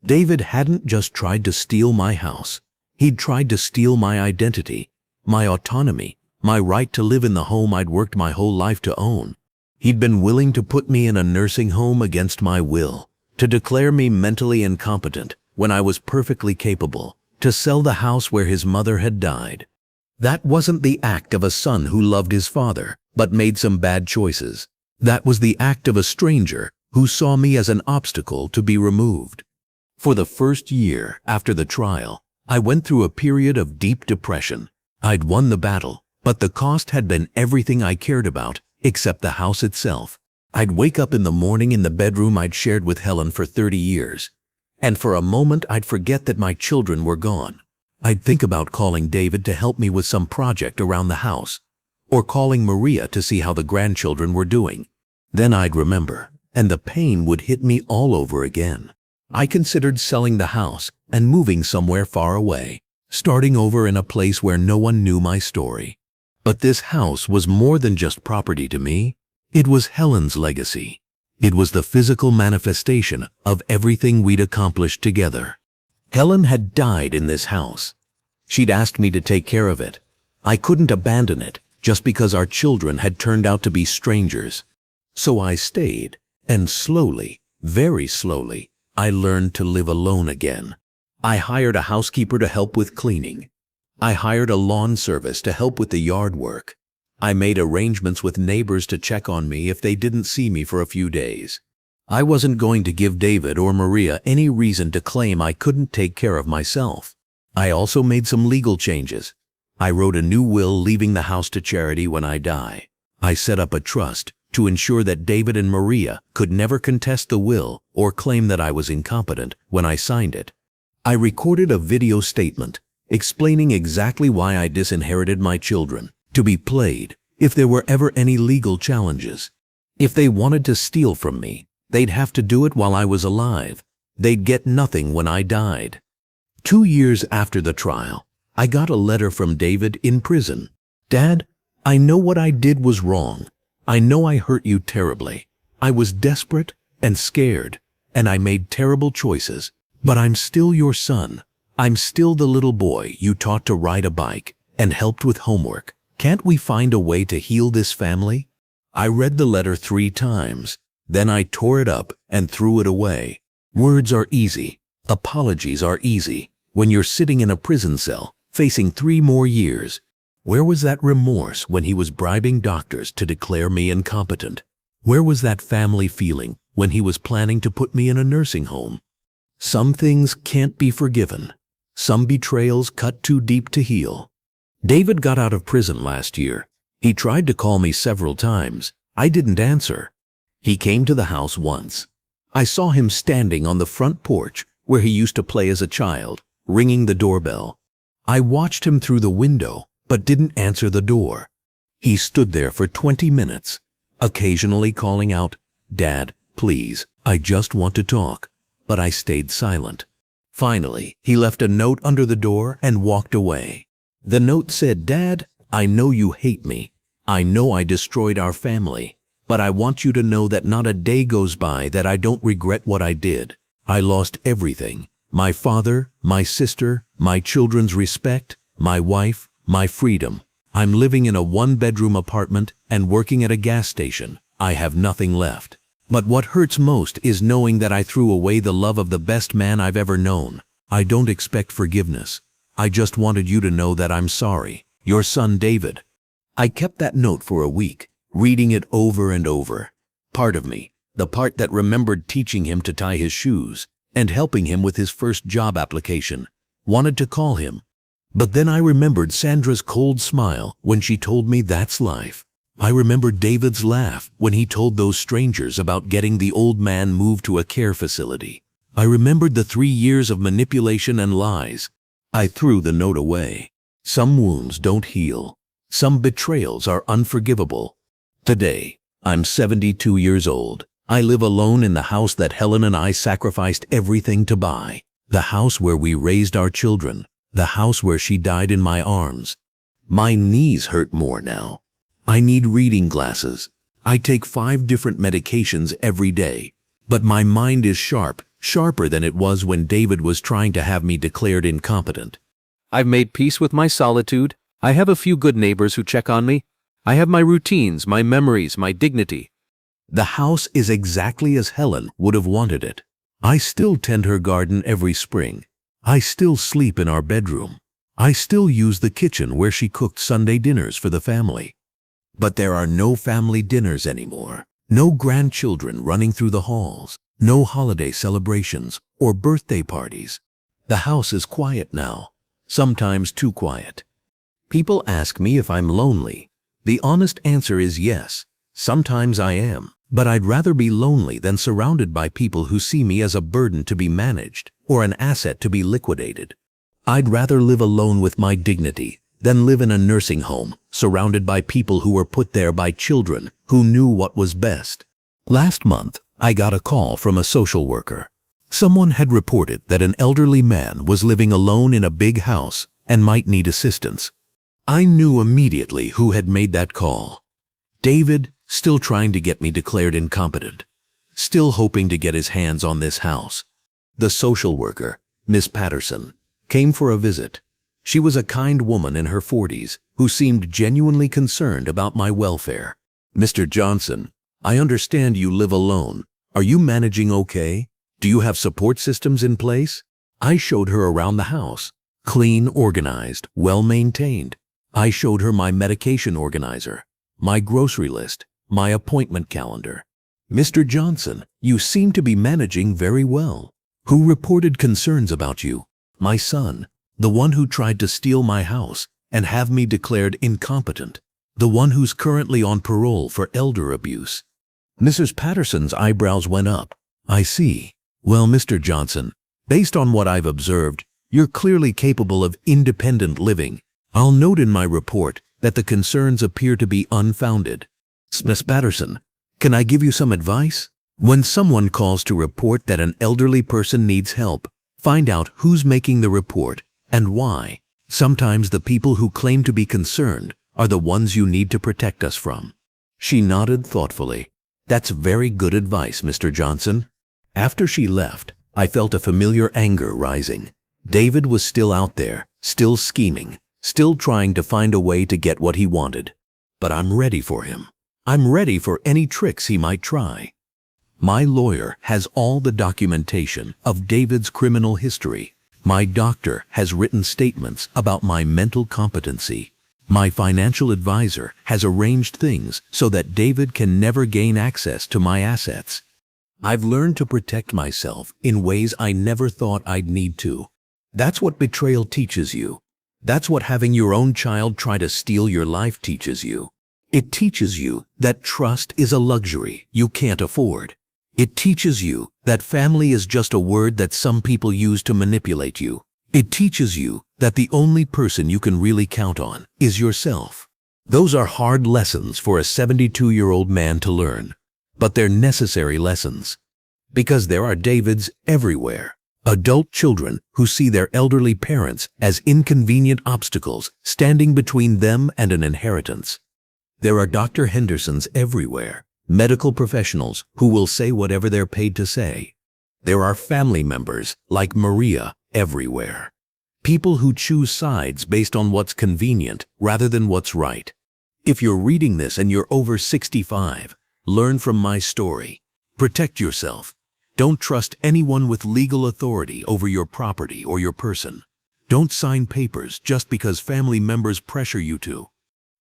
David hadn't just tried to steal my house. He'd tried to steal my identity, my autonomy, my right to live in the home I'd worked my whole life to own. He'd been willing to put me in a nursing home against my will, to declare me mentally incompetent when I was perfectly capable, to sell the house where his mother had died. That wasn't the act of a son who loved his father, but made some bad choices. That was the act of a stranger who saw me as an obstacle to be removed. For the first year after the trial, I went through a period of deep depression. I'd won the battle, but the cost had been everything I cared about, except the house itself. I'd wake up in the morning in the bedroom I'd shared with Helen for 30 years, and for a moment I'd forget that my children were gone. I'd think about calling David to help me with some project around the house, or calling Maria to see how the grandchildren were doing. Then I'd remember, and the pain would hit me all over again. I considered selling the house and moving somewhere far away, starting over in a place where no one knew my story. But this house was more than just property to me. It was Helen's legacy. It was the physical manifestation of everything we'd accomplished together. Helen had died in this house. She'd asked me to take care of it. I couldn't abandon it just because our children had turned out to be strangers. So I stayed, and slowly, very slowly, I learned to live alone again. I hired a housekeeper to help with cleaning. I hired a lawn service to help with the yard work. I made arrangements with neighbors to check on me if they didn't see me for a few days. I wasn't going to give David or Maria any reason to claim I couldn't take care of myself. I also made some legal changes. I wrote a new will leaving the house to charity when I die. I set up a trust to ensure that David and Maria could never contest the will or claim that I was incompetent when I signed it. I recorded a video statement explaining exactly why I disinherited my children, to be played if there were ever any legal challenges. If they wanted to steal from me, they'd have to do it while I was alive. They'd get nothing when I died. 2 years after the trial, I got a letter from David in prison. Dad, I know what I did was wrong. I know I hurt you terribly. I was desperate and scared, and I made terrible choices. But I'm still your son. I'm still the little boy you taught to ride a bike and helped with homework. Can't we find a way to heal this family? I read the letter 3 times. Then I tore it up and threw it away. Words are easy. Apologies are easy. When you're sitting in a prison cell, facing 3 more years. Where was that remorse when he was bribing doctors to declare me incompetent? Where was that family feeling when he was planning to put me in a nursing home? Some things can't be forgiven. Some betrayals cut too deep to heal. David got out of prison last year. He tried to call me several times. I didn't answer. He came to the house once. I saw him standing on the front porch where he used to play as a child, ringing the doorbell. I watched him through the window, but didn't answer the door. He stood there for 20 minutes, occasionally calling out, "Dad, please, I just want to talk," but I stayed silent. Finally, he left a note under the door and walked away. The note said, "Dad, I know you hate me. I know I destroyed our family, but I want you to know that not a day goes by that I don't regret what I did. I lost everything. My father, my sister, my children's respect, my wife, my freedom. I'm living in a one-bedroom apartment and working at a gas station. I have nothing left. But what hurts most is knowing that I threw away the love of the best man I've ever known. I don't expect forgiveness. I just wanted you to know that I'm sorry. Your son, David." I kept that note for a week, reading it over and over. Part of me, the part that remembered teaching him to tie his shoes and helping him with his first job application, wanted to call him. But then I remembered Sandra's cold smile when she told me that's life. I remembered David's laugh when he told those strangers about getting the old man moved to a care facility. I remembered the 3 years of manipulation and lies. I threw the note away. Some wounds don't heal. Some betrayals are unforgivable. Today, I'm 72 years old. I live alone in the house that Helen and I sacrificed everything to buy. The house where we raised our children. The house where she died in my arms. My knees hurt more now. I need reading glasses. I take 5 different medications every day. But my mind is sharp, sharper than it was when David was trying to have me declared incompetent. I've made peace with my solitude. I have a few good neighbors who check on me. I have my routines, my memories, my dignity. The house is exactly as Helen would have wanted it. I still tend her garden every spring. I still sleep in our bedroom. I still use the kitchen where she cooked Sunday dinners for the family. But there are no family dinners anymore. No grandchildren running through the halls. No holiday celebrations or birthday parties. The house is quiet now, sometimes too quiet. People ask me if I'm lonely. The honest answer is yes. Sometimes I am, but I'd rather be lonely than surrounded by people who see me as a burden to be managed or an asset to be liquidated. I'd rather live alone with my dignity than live in a nursing home surrounded by people who were put there by children who knew what was best. Last month, I got a call from a social worker. Someone had reported that an elderly man was living alone in a big house and might need assistance. I knew immediately who had made that call. David, still trying to get me declared incompetent, still hoping to get his hands on this house. The social worker, Miss Patterson, came for a visit. She was a kind woman in her 40s who seemed genuinely concerned about my welfare. "Mr. Johnson, I understand you live alone. Are you managing okay? Do you have support systems in place?" I showed her around the house. Clean, organized, well-maintained. I showed her my medication organizer, my grocery list, my appointment calendar. "Mr. Johnson, you seem to be managing very well. Who reported concerns about you?" "My son, the one who tried to steal my house and have me declared incompetent. The one who's currently on parole for elder abuse." Mrs. Patterson's eyebrows went up. "I see. Well, Mr. Johnson, based on what I've observed, you're clearly capable of independent living. I'll note in my report that the concerns appear to be unfounded. Miss Patterson, can I give you some advice? When someone calls to report that an elderly person needs help, find out who's making the report and why. Sometimes the people who claim to be concerned are the ones you need to protect us from." She nodded thoughtfully. "That's very good advice, Mr. Johnson." After she left, I felt a familiar anger rising. David was still out there, still scheming, still trying to find a way to get what he wanted. But I'm ready for him. I'm ready for any tricks he might try. My lawyer has all the documentation of David's criminal history. My doctor has written statements about my mental competency. My financial advisor has arranged things so that David can never gain access to my assets. I've learned to protect myself in ways I never thought I'd need to. That's what betrayal teaches you. That's what having your own child try to steal your life teaches you. It teaches you that trust is a luxury you can't afford. It teaches you that family is just a word that some people use to manipulate you. It teaches you that the only person you can really count on is yourself. Those are hard lessons for a 72-year-old man to learn, but they're necessary lessons. Because there are Davids everywhere, adult children who see their elderly parents as inconvenient obstacles standing between them and an inheritance. There are Dr. Hendersons everywhere, medical professionals who will say whatever they're paid to say. There are family members like Maria everywhere. People who choose sides based on what's convenient rather than what's right. If you're reading this and you're over 65, learn from my story. Protect yourself. Don't trust anyone with legal authority over your property or your person. Don't sign papers just because family members pressure you to.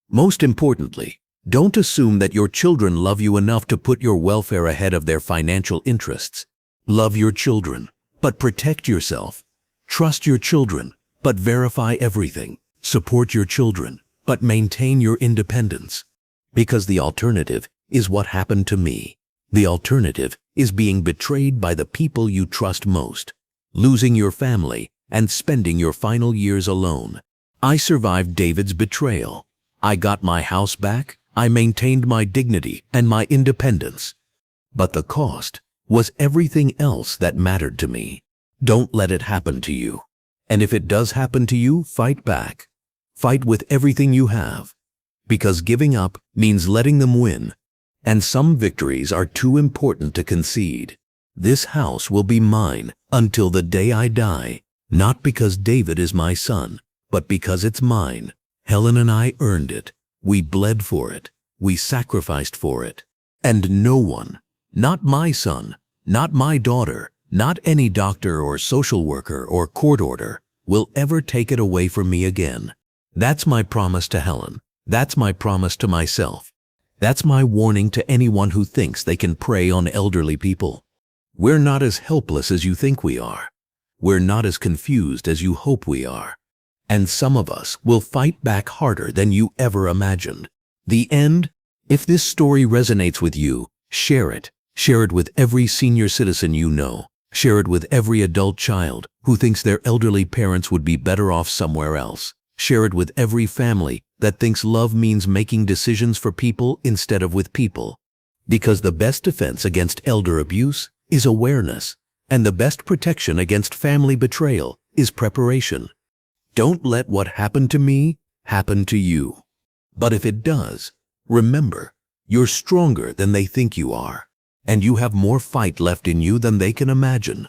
Most importantly, don't assume that your children love you enough to put your welfare ahead of their financial interests. Love your children, but protect yourself. Trust your children, but verify everything. Support your children, but maintain your independence. Because the alternative is what happened to me. The alternative is being betrayed by the people you trust most, losing your family, and spending your final years alone. I survived David's betrayal. I got my house back, I maintained my dignity and my independence. But the cost was everything else that mattered to me. Don't let it happen to you. And if it does happen to you, fight back. Fight with everything you have. Because giving up means letting them win. And some victories are too important to concede. This house will be mine until the day I die, not because David is my son, but because it's mine. Helen and I earned it. We bled for it. We sacrificed for it. And no one, not my son, not my daughter, not any doctor or social worker or court order, will ever take it away from me again. That's my promise to Helen. That's my promise to myself. That's my warning to anyone who thinks they can prey on elderly people. We're not as helpless as you think we are. We're not as confused as you hope we are. And some of us will fight back harder than you ever imagined. The end? If this story resonates with you, share it. Share it with every senior citizen you know. Share it with every adult child who thinks their elderly parents would be better off somewhere else. Share it with every family that thinks love means making decisions for people instead of with people. Because the best defense against elder abuse is awareness, and the best protection against family betrayal is preparation. Don't let what happened to me happen to you. But if it does, remember, you're stronger than they think you are, and you have more fight left in you than they can imagine.